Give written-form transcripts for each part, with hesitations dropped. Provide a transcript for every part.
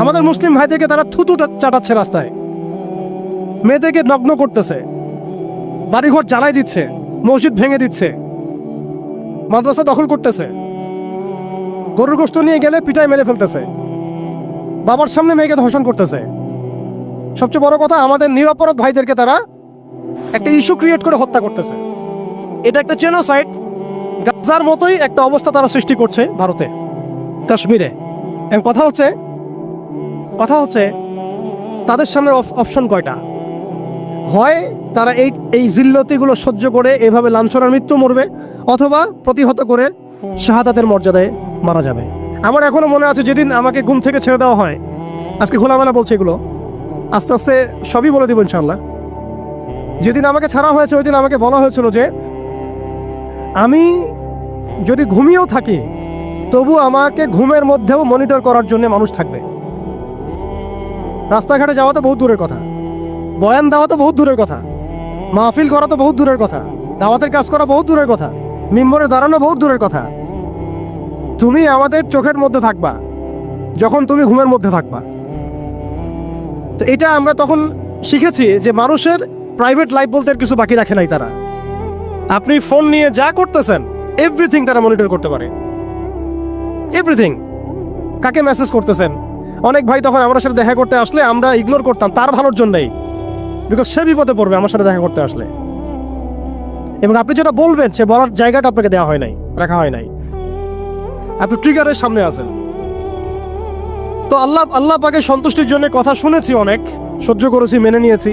আমাদের মুসলিম ভাইদেরকে তারা থুতু চাটাচ্ছে রাস্তায়, মেয়েদেরকে নগ্ন করতেছে, বাড়িঘর জ্বালাই দিচ্ছে, মসজিদ ভেঙে দিচ্ছে, মাদ্রাসা দখল করতেছে, গরুর গোশত নিয়ে গেলে পিটায় মেরে ফেলতেছে, বাবার সামনে মেয়েকে ধর্ষণ করতেছে। সবচেয়ে বড় কথা, আমাদের নিরপরাধ ভাইদেরকে তারা একটা ইস্যু ক্রিয়েট করে হত্যা করতেছে। এটা একটা জেনোসাইড, গাজার মতোই একটা অবস্থা তারা সৃষ্টি করছে ভারতে, কাশ্মীরে। কথা হচ্ছে তাদের সামনে অপশন কয়টা? হয় তারা এই জিল্লতিগুলো সহ্য করে এভাবে লাঞ্ছনার মৃত্যু মরবে, অথবা প্রতিহত করে শাহাদাতের মর্যাদায় মারা যাবে। আমার এখনো মনে আছে যেদিন আমাকে ঘুম থেকে ছেড়ে দেওয়া হয়, আজকে খোলামেলা বলছে এগুলো, আস্তে আস্তে সবই বলে দিব ইনশাল্লাহ। যেদিন আমাকে ছাড়া হয়েছে ওই দিন আমাকে বলা হয়েছিল যে আমি যদি ঘুমিয়েও থাকি তবু আমাকে ঘুমের মধ্যেও মনিটর করার জন্য মানুষ থাকবে। রাস্তাঘাটে যাওয়া তো বহুত দূরের কথা, বয়ান দেওয়া তো বহুত দূরের কথা, মাহফিল করা তো বহুত দূরের কথা, দাওয়াতের কাজ করা বহুত দূরের কথা, মিম্বরে দাঁড়ানো বহুত দূরের কথা। তুমি আমাদের চোখের মধ্যে থাকবা যখন তুমি ঘুমের মধ্যে থাকবা। তো এটা আমরা তখন শিখেছি যে মানুষের প্রাইভেট লাইফ বলতে কিছু বাকি রাখে নাই তারা। আপনি ফোন নিয়ে যা করতেছেন এভরিথিং তারা মনিটর করতে পারে, এভরিথিং। কাকে মেসেজ করতেছেন? অনেক ভাই তখন আমার সাথে দেখা করতে আসলে আমরা ইগনোর করতাম তার ভালোর জন্যই, বিকজ সে বিপদে পড়বে আমার সাথে দেখা করতে আসলে। এবং আপনি যেটা বলবেন সে বলার জায়গাটা আপনাকে দেওয়া হয় নাই, রাখা হয় নাই, আপনি ট্রিগারের সামনে আছেন। তো আল্লাহ পাকের সন্তুষ্টির জন্য কথা শুনেছি, অনেক সহ্য করেছি, মেনে নিয়েছি,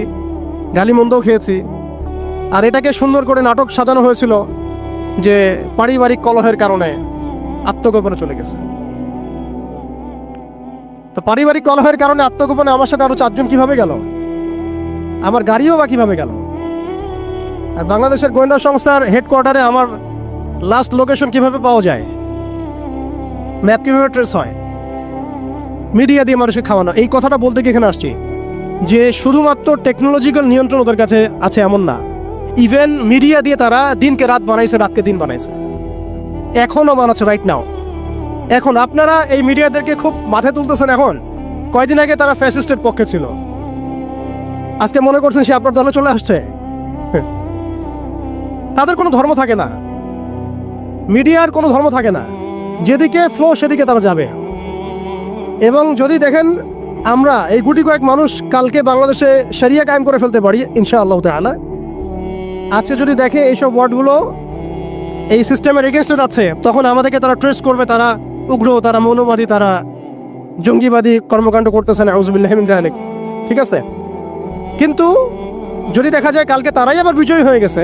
গালি মন্দও খেয়েছি। আর এটাকে সুন্দর করে নাটক সাজানো হয়েছিল যে পারিবারিক কলহের কারণে আত্মগোপনে চলে গেছে। তো পারিবারিক কলহের কারণে আত্মগোপনে আমার সাথে আরো 4 জন কিভাবে গেল, আমার গাড়িও বা কিভাবে গেল, আর বাংলাদেশের গোয়েন্দা সংস্থার হেডকোয়ার্টারে আমার লাস্ট লোকেশন কিভাবে পাওয়া যায়, ম্যাপ কিভাবে ট্রেস হয়, মিডিয়া দিয়ে মানুষকে খাওয়ানো। এই কথাটা বলতে গিয়ে এখানে আসছি যে শুধুমাত্র টেকনোলজিক্যাল নিয়ন্ত্রণ ওদের কাছে আছে এমন না, ইভেন মিডিয়া দিয়ে তারা দিনকে রাত বানাইছে, রাতকে দিন বানাইছে, এখনও বানাচ্ছে রাইট নাও। এখন আপনারা এই মিডিয়াদেরকে খুব মাথায় তুলতেছেন। এখন কয়দিন আগে তারা ফ্যাসিস্টের পক্ষে ছিল, আজকে মনে করছেন সে আপনার দলে চলে আসছে। তাদের কোনো ধর্ম থাকে না, মিডিয়ার কোনো ধর্ম থাকে না, যেদিকে ফ্লো সেদিকে তারা যাবে। এবং যদি দেখেন আমরা এই গুটি কয়েক মানুষ কালকে বাংলাদেশে শরিয়া কায়েম করে ফেলতে পারি ইনশাআল্লাহ তাআলা, আজকে যদি দেখে এইসব ওয়ার্ডগুলো এই সিস্টেমের এগেনস্টে যাচ্ছে, তখন আমাদেরকে তারা ট্রেস করবে, তারা উগ্র, তারা মৌলবাদী, তারা জঙ্গিবাদী কর্মকাণ্ড করতেছে না, আউযুবিল্লাহি মিন যালিক। ঠিক আছে, কিন্তু যদি দেখা যায় কালকে তারাই আবার বিজয়ী হয়ে গেছে,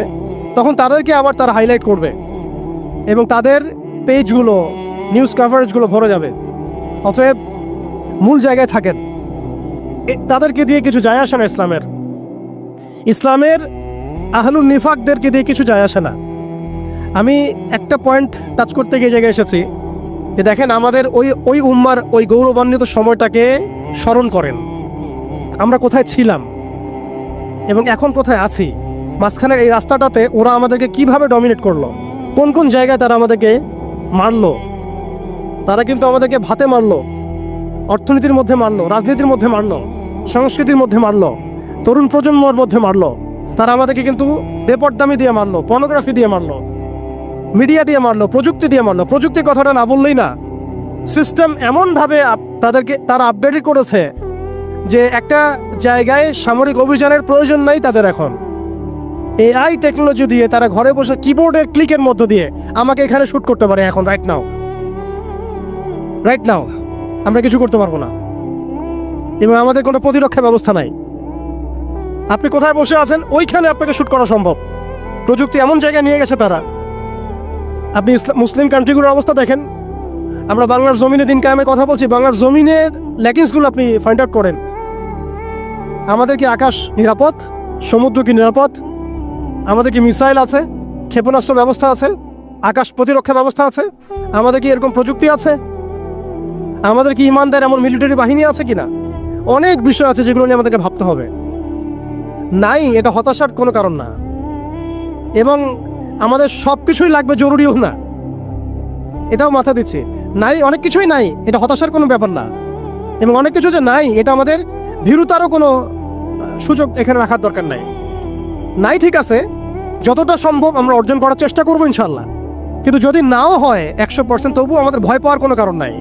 তখন তাদেরকে আবার তারা হাইলাইট করবে এবং তাদের পেজগুলো, নিউজ কভারেজগুলো ভরে যাবে। অতএব মূল জায়গায় থাকেন, তাদেরকে দিয়ে কিছু যায় আসে না। ইসলামের আহলুন নিফাকদেরকে দিয়ে কিছু যায় আসে না। আমি একটা পয়েন্ট টাচ করতে গিয়ে জায়গায় এসেছি যে দেখেন আমাদের ওই উম্মার ওই গৌরবান্বিত সময়টাকে স্মরণ করেন, আমরা কোথায় ছিলাম এবং এখন কোথায় আছি। মাঝখানের এই রাস্তাটাতে ওরা আমাদেরকে কিভাবে ডমিনেট করলো, কোন কোন জায়গায় তারা আমাদেরকে মারলো। তারা কিন্তু আমাদেরকে ভাতে মারলো, অর্থনীতির মধ্যে মারলো, রাজনীতির মধ্যে মারলো, সংস্কৃতির মধ্যে মারলো, তরুণ প্রজন্মর মধ্যে মারলো। তারা আমাদেরকে কিন্তু বেপরদামি দিয়ে মারলো, পর্নোগ্রাফি দিয়ে মারলো, মিডিয়া দিয়ে মারলো, প্রযুক্তি দিয়ে মারলো। প্রযুক্তির কথাটা না বললেই না, সিস্টেম এমনভাবে তারা আপডেট করেছে যে একটা জায়গায় সামরিক অভিযানের প্রয়োজন নাই তাদের। এখন এআই টেকনোলজি দিয়ে তারা ঘরে বসে কিবোর্ডের ক্লিকের মধ্য দিয়ে আমাকে এখানে শ্যুট করতে পারে এখন, রাইট নাও আমরা কিছু করতে পারবো না এবং আমাদের কোনো প্রতিরক্ষা ব্যবস্থা নাই। আপনি কোথায় বসে আছেন ওইখানে আপনাকে শ্যুট করা সম্ভব। প্রযুক্তি এমন জায়গায় নিয়ে গেছে তারা। আপনি মুসলিম কান্ট্রিগুলোর অবস্থা দেখেন, আমরা বাংলার জমিনে দিন কায়েমের কথা বলছি, বাংলার জমিনের ল্যাকিংসগুলো আপনি ফাইন্ড আউট করেন। আমাদের কি আকাশ নিরাপদ, সমুদ্র কি নিরাপদ, আমাদের কি মিসাইল আছে, ক্ষেপণাস্ত্র ব্যবস্থা আছে, আকাশ প্রতিরক্ষা ব্যবস্থা আছে, আমাদের কি এরকম প্রযুক্তি আছে, আমাদের কি ইমানদার এমন মিলিটারি বাহিনী আছে কিনা। অনেক বিষয় আছে যেগুলো নিয়ে আমাদেরকে ভাবতে হবে। নাই, এটা হতাশার কোনো কারণ না। এবং আমাদের সব কিছুই লাগবে জরুরিও না, এটাও মাথা দিচ্ছি। নাই, অনেক কিছুই নাই, এটা হতাশার কোনো ব্যাপার না। এবং অনেক কিছু যে নাই, এটা আমাদের ভীরুতারও কোনো সুযোগ এখানে রাখার দরকার নাই। নাই ঠিক আছে, যতটা সম্ভব আমরা অর্জন করার চেষ্টা করবো ইনশাল্লাহ। কিন্তু যদি নাও হয় 100%, তবুও আমাদের ভয় পাওয়ার কোনো কারণ নাই,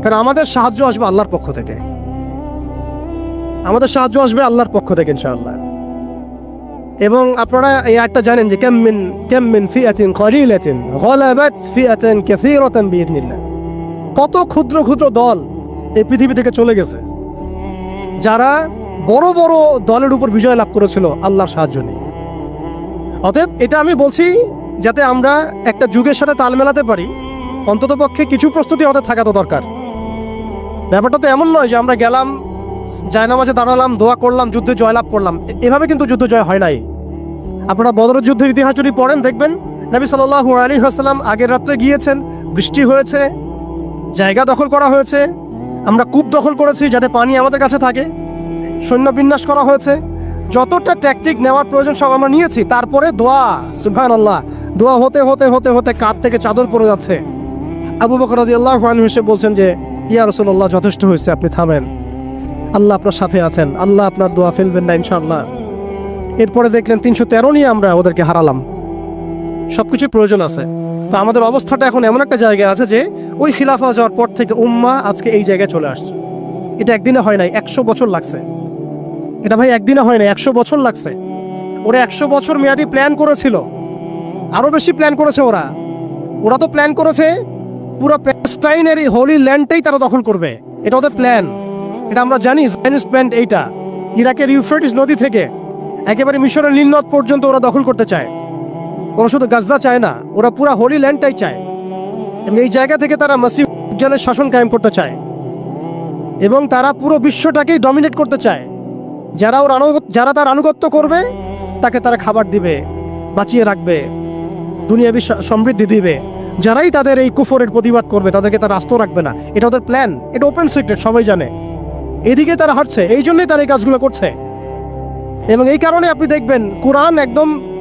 কারণ আমাদের সাহায্য আসবে আল্লাহর পক্ষ থেকে। আমাদের সাহায্য আসবে আল্লাহর পক্ষ থেকে ইনশাআল্লাহ। এবং আপনারা এই আয়াতটা জানেন যে কাম মিন ফিআতিন কলিলাতিন গালাবাত ফিআতান কাসীরাতান বিইذنিল্লাহ। কত ক্ষুদ্র ক্ষুদ্র দল এই পৃথিবী থেকে চলে গেছে, যারা বড় বড় দলের উপর বিজয় লাভ করেছিল আল্লাহর সাহায্য নিয়ে। অতএব এটা আমি বলছি যাতে আমরা একটা যুগের সাথে তাল মেলাতে পারি, অন্ততপক্ষে কিছু প্রস্তুতি আমাদের থাকা তো দরকার। ব্যাপারটা তো এমন নয় যে আমরা গেলাম, জায়নামাজে দাঁড়ালাম, দোয়া করলাম, যুদ্ধে জয়লাভ করলাম। এভাবে কিন্তু যুদ্ধ জয় হয় নাই। আপনারা বদরের যুদ্ধের ইতিহাস যদি পড়েন দেখবেন, নবী সাল্লাল্লাহু আলাইহি ওয়াসাল্লাম আগের রাত্রে গিয়েছেন, বৃষ্টি হয়েছে, জায়গা দখল করা হয়েছে, আমরা কূপ দখল করেছি যাতে পানি আমাদের কাছে থাকে, সৈন্য বিন্যাস করা হয়েছে, যতটা ট্যাকটিক নেওয়ার প্রয়োজন সব আমরা নিয়েছি। তারপরে দোয়া, সুবহানাল্লাহ, দোয়া হতে হতে হতে হতে কাঁধ থেকে চাদর পড়ে যাচ্ছে। আবু বকর রাদিয়াল্লাহু আনহু এসে বলছেন যে ইয়া রাসূলুল্লাহ, যথেষ্ট হয়েছে, আপনি থামেন, আল্লাহ আপনার সাথে আছেন, আল্লাহ আপনার দোয়া ফেলবেন না ইনশাআল্লাহ। এরপরে দেখলেন 313 নিয়ে আমরা ওদেরকে হারালাম। সবকিছু প্রয়োজন আছে। তো আমাদের অবস্থাটা এখন এমন একটা জায়গায় আছে যে ওই খিলাফা যাওয়ার পর থেকে উম্মাহ আজকে এই জায়গায় চলে আসছে। এটা একদিনে হয় নাই, 100 বছর লাগছে। এটা ভাই একদিনে হয় নাই, 100 বছর লাগছে। ওরা 100 বছর মেয়াদি প্ল্যান করেছিল, আরো বেশি প্ল্যান করেছে ওরা তো প্ল্যান করেছে পুরো প্যালেস্টাইনের এই হোলি ল্যান্ডটাই তারা দখল করবে। এটা ওদের প্ল্যান, এটা আমরা জানি। জায়নিস্ট প্ল্যান এইটা, ইরাকের ইউফ্রেটিস নদী থেকে একেবারে মিশরের নীল নদ পর্যন্ত ওরা দখল করতে চায়। ওরা শুধু গাজা চায় না, ওরা পুরো হোলি ল্যান্ডটাই চায়। এবং এই জায়গা থেকে তারা মাসিহ দাজ্জালের শাসন কায়েম করতে চায় এবং তারা পুরো বিশ্বটাকেই ডমিনেট করতে চায়। যারা তার আনুগত্য করবে তাকে তারা খাবার দিবে, বাঁচিয়ে রাখবে, দুনিয়াবী সমৃদ্ধি দিবে। যারাই তাদের এই কুফরের প্রতিবাদ করবে তাদেরকে তারা আস্ত রাখবে না। এটা ওদের প্ল্যান, এটা ওপেন সিক্রেট, সবাই জানে। এদিকে তারা হাঁটছে, এই জন্যই তারা এই কাজগুলো করছে। এবং এই কারণে আপনি দেখবেন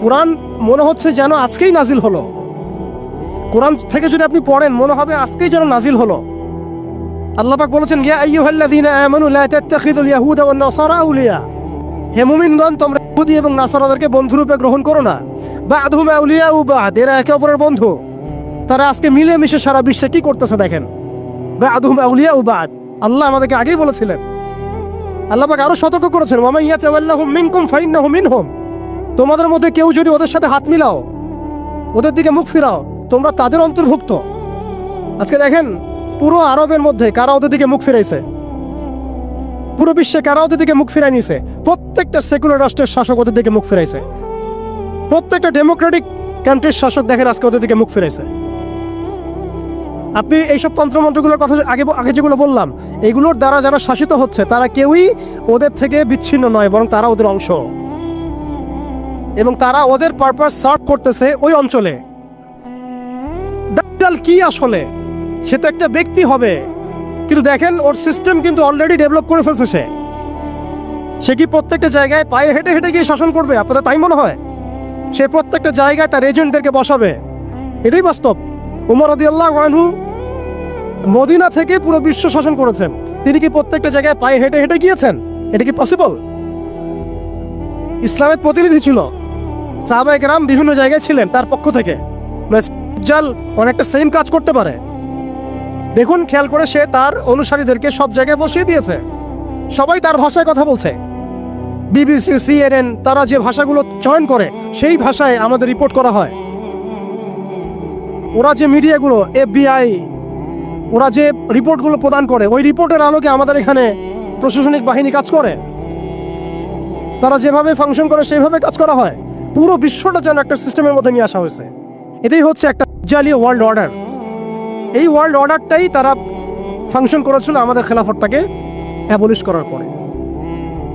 কোরআন মনে হচ্ছে যেন আজকেই নাজিল হলো। কোরআন থেকে যদি আপনি পড়েন মনে হবে আজকেই যেন নাজিল হলো। আল্লাহ পাক বলেছেন, ইয়া আইয়ুহাল্লাযীনা আমানু লা তাত্তাখিযুল ইয়াহুদা ওয়ান নাসারা আউলিয়া। হে মুমিনগণ, তোমরা ইহুদি এবং নাসারাদেরকে বন্ধুরূপে গ্রহণ করো না। বা'দুহুম আউলিয়াউ বা'দ, এরা একে অপরের বন্ধু। তারা আজকে মিলেমিশে সারা বিশ্বে কি করতেছে দেখেন। বা'দুহুম আউলিয়াউ বা'দ, আল্লাহ আমাদেরকে আগেই বলেছিলেন। আল্লাহ পাক আরো সতর্ক করেছেন, ওয়া মান ইয়াতাওয়াল্লাহুম মিনকুম ফাইন্নাহু মিনহুম। তোমাদের মধ্যে কেউ যদি ওদের সাথে হাত মিলাও, ওদের দিকে মুখ ফিরাও, তোমরা তাদের অন্তর্ভুক্ত। আজকে দেখেন পুরো আরবের মধ্যে কারা ওদের দিকে মুখ ফিরাইছে, পুরো বিশ্বে কারা ওদের দিকে মুখ ফিরাই নিয়েছে। প্রত্যেকটা সেকুলার রাষ্ট্রের শাসক ওদের দিকে মুখ ফিরাইছে। প্রত্যেকটা ডেমোক্রেটিক কান্ট্রির শাসক দেখেন আজকে ওদের দিকে মুখ ফিরাইছে। আপনি এইসব তন্ত্রমন্ত্রগুলোর কথা আগে যেগুলো বললাম, এগুলোর দ্বারা যারা শাসিত হচ্ছে তারা কেউই ওদের থেকে বিচ্ছিন্ন নয়, বরং তারা ওদের অংশ এবং তারা ওদের পারপাস সার্ভ করতেছে ওই অঞ্চলে। দাজ্জাল কি আসলে? সে তো একটা ব্যক্তি হবে, কিন্তু দেখেন ওর সিস্টেম কিন্তু অলরেডি ডেভেলপ করে ফেলছে। সে কি প্রত্যেকটা জায়গায় পায়ে হেঁটে হেঁটে গিয়ে শাসন করবে? আপনাদের তাই মনে হয়? সে প্রত্যেকটা জায়গায় তার এজেন্টদেরকে বসাবে, এটাই বাস্তব। উমর রাদিয়াল্লাহু আনহু মদিনা থেকে পুরো বিশ্ব শাসন করেছেন। তিনি কি প্রত্যেকটা জায়গায় পায়ে হেঁটে হেঁটে গিয়েছেন? এটা কি পসিবল? ইসলামের প্রতিনিধি ছিল, সাহাবায়ে কেরাম বিভিন্ন জায়গায় ছিলেন তার পক্ষ থেকে। দাজ্জাল অনেকটা সেম কাজ করতে পারে। দেখুন, খেয়াল করে সে তার অনুসারীদেরকে সব জায়গায় বসিয়ে দিয়েছে। সবাই তার ভাষায় কথা বলছে। বিবিসি, CNN, তারা যে ভাষাগুলো চয়ন করে সেই ভাষায় আমাদের রিপোর্ট করা হয়। ওরা যে মিডিয়াগুলো, FBI, ওরা যে রিপোর্টগুলো প্রদান করে, ওই রিপোর্টের আলোকে আমাদের এখানে প্রশাসনিক বাহিনী কাজ করে। তারা যেভাবে ফাংশন করে সেইভাবে কাজ করা হয়। পুরো বিশ্বটা যেন একটা সিস্টেমের মধ্যে নিয়ে আসা হয়েছে। এটাই হচ্ছে একটা জালিয়া ওয়ার্ল্ড অর্ডার। এই ওয়ার্ল্ড অর্ডারটাই তারা ফাংশন করেছিল আমাদের খেলাফতটাকে অ্যাবলিশ করার পরে।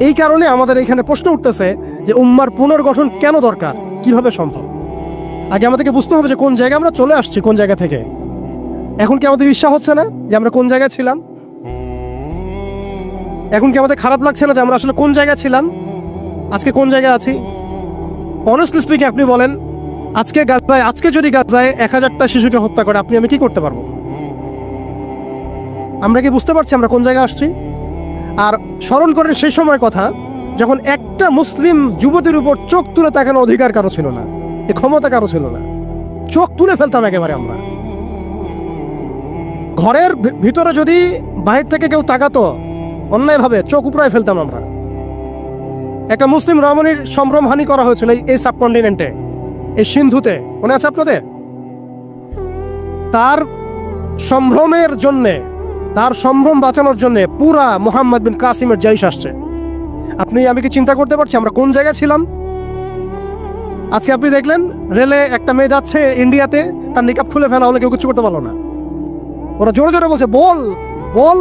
এই কারণে আমাদের এখানে প্রশ্ন উঠতেছে যে উম্মার পুনর্গঠন কেন দরকার, কিভাবে সম্ভব? আগে আমাদেরকে বুঝতে হবে যে কোন জায়গায় আমরা চলে আসছি, কোন জায়গা থেকে। এখন কি আমাদের বিশ্বাস হচ্ছে না যে আমরা কোন জায়গায় ছিলাম? এখন কি আমাদের খারাপ লাগছে না যে আমরা আসলে কোন জায়গায় ছিলাম, আজকে কোন জায়গায় আছি? অনেস্টলি স্পিকিং আপনি বলেন, আজকে যদি গাজায় 1000টা শিশুকে হত্যা করে আপনি আমি কি করতে পারবো? আমরা কি বুঝতে পারছি আমরা কোন জায়গায় আসছি? আর স্মরণ করেন সেই সময় কথা যখন একটা মুসলিম যুবতীর উপর চোখ তুলে তাকানো অধিকার কারো ছিল না, এ ক্ষমতা কারো ছিল না। চোখ তুলে ফেলতাম একেবারে আমরা। ঘরের ভিতরে যদি বাহির থেকে কেউ তাকাতো অন্যায়ভাবে চোখ উপড়ায় ফেলতাম আমরা। একটা মুসলিম রমণীর সম্ভ্রমহানি করা হয়েছিল এই সাবকন্টিনেন্টে, এই সিন্ধুতে, মনে আছে আপনাদের? তার সম্ভ্রমের জন্যে, তার সম্ভ্রম বাঁচানোর জন্য পুরা মোহাম্মদ বিন কাসিমের জাইশ আসছে। আপনি আমি কি চিন্তা করতে পারছি আমরা কোন জায়গায় ছিলাম? আজকে আপনি দেখলেন রেলে একটা মেয়ে যাচ্ছে ইন্ডিয়াতে, তার নিকাব খুলে ফেলা হলে কেউ কিছু করতে পারলো না। ওরা জোরে জোরে বলছে বল বল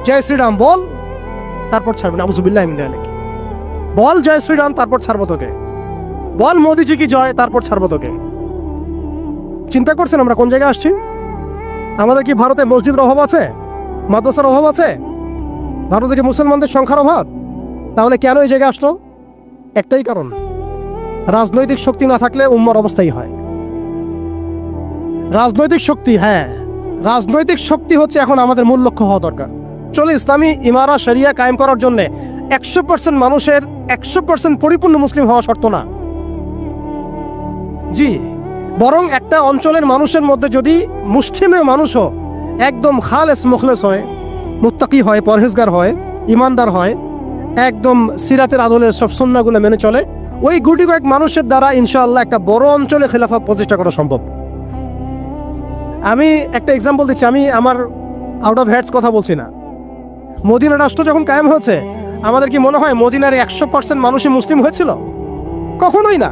জয় শ্রীরাম বল, তারপর ছাড়বে না। আবুজুবিল্লাহ মিন যালিক। বল জয় শ্রীরাম, তারপর ছাড়বো তোকে। বল মোদিজি কি জয়, তারপর ছাড়বো তোকে। চিন্তা করছেন আমরা কোন জায়গায় আসছি? আমাদের কি ভারতে মসজিদের অভাব আছে, মাদ্রাসার অভাব আছে? ভারতে কি মুসলমানদের সংখ্যার অভাব? তাহলে কেন এই জায়গায় আসলো? একটাই কারণ, রাজনৈতিক শক্তি না থাকলে উম্মার অবস্থাই হয়। রাজনৈতিক শক্তি, হ্যাঁ রাজনৈতিক শক্তি হচ্ছে এখন আমাদের মূল লক্ষ্য হওয়া দরকার। চলো ইসলামী ইমারা শরিয়া কায়েম করার জন্য 100% মানুষের 100% পরিপূর্ণ মুসলিম হওয়া শর্ত না, জি। বরং একটা অঞ্চলের মানুষের মধ্যে যদি মুসলিমের মানুষও একদম খালেস মুখলেস হয়, মুত্তাকি হয়, পরহেজগার হয়, ইমানদার হয়, একদম সিরাতের আদলের সব সুন্নাহগুলো মেনে চলে, ওই গুটি কয়েক মানুষের দ্বারা ইনশাআল্লাহ একটা বড় অঞ্চলে খেলাফা প্রতিষ্ঠা করা সম্ভব। আমি একটা এক্সাম্পল দিচ্ছি, আমি আমার আউট অফ হেডস কথা বলছি না। মদিনা রাষ্ট্র যখন কায়েম হয়েছে, আমাদের কি মনে হয় মদিনার 100% মানুষই মুসলিম হয়েছিল? কখনোই না।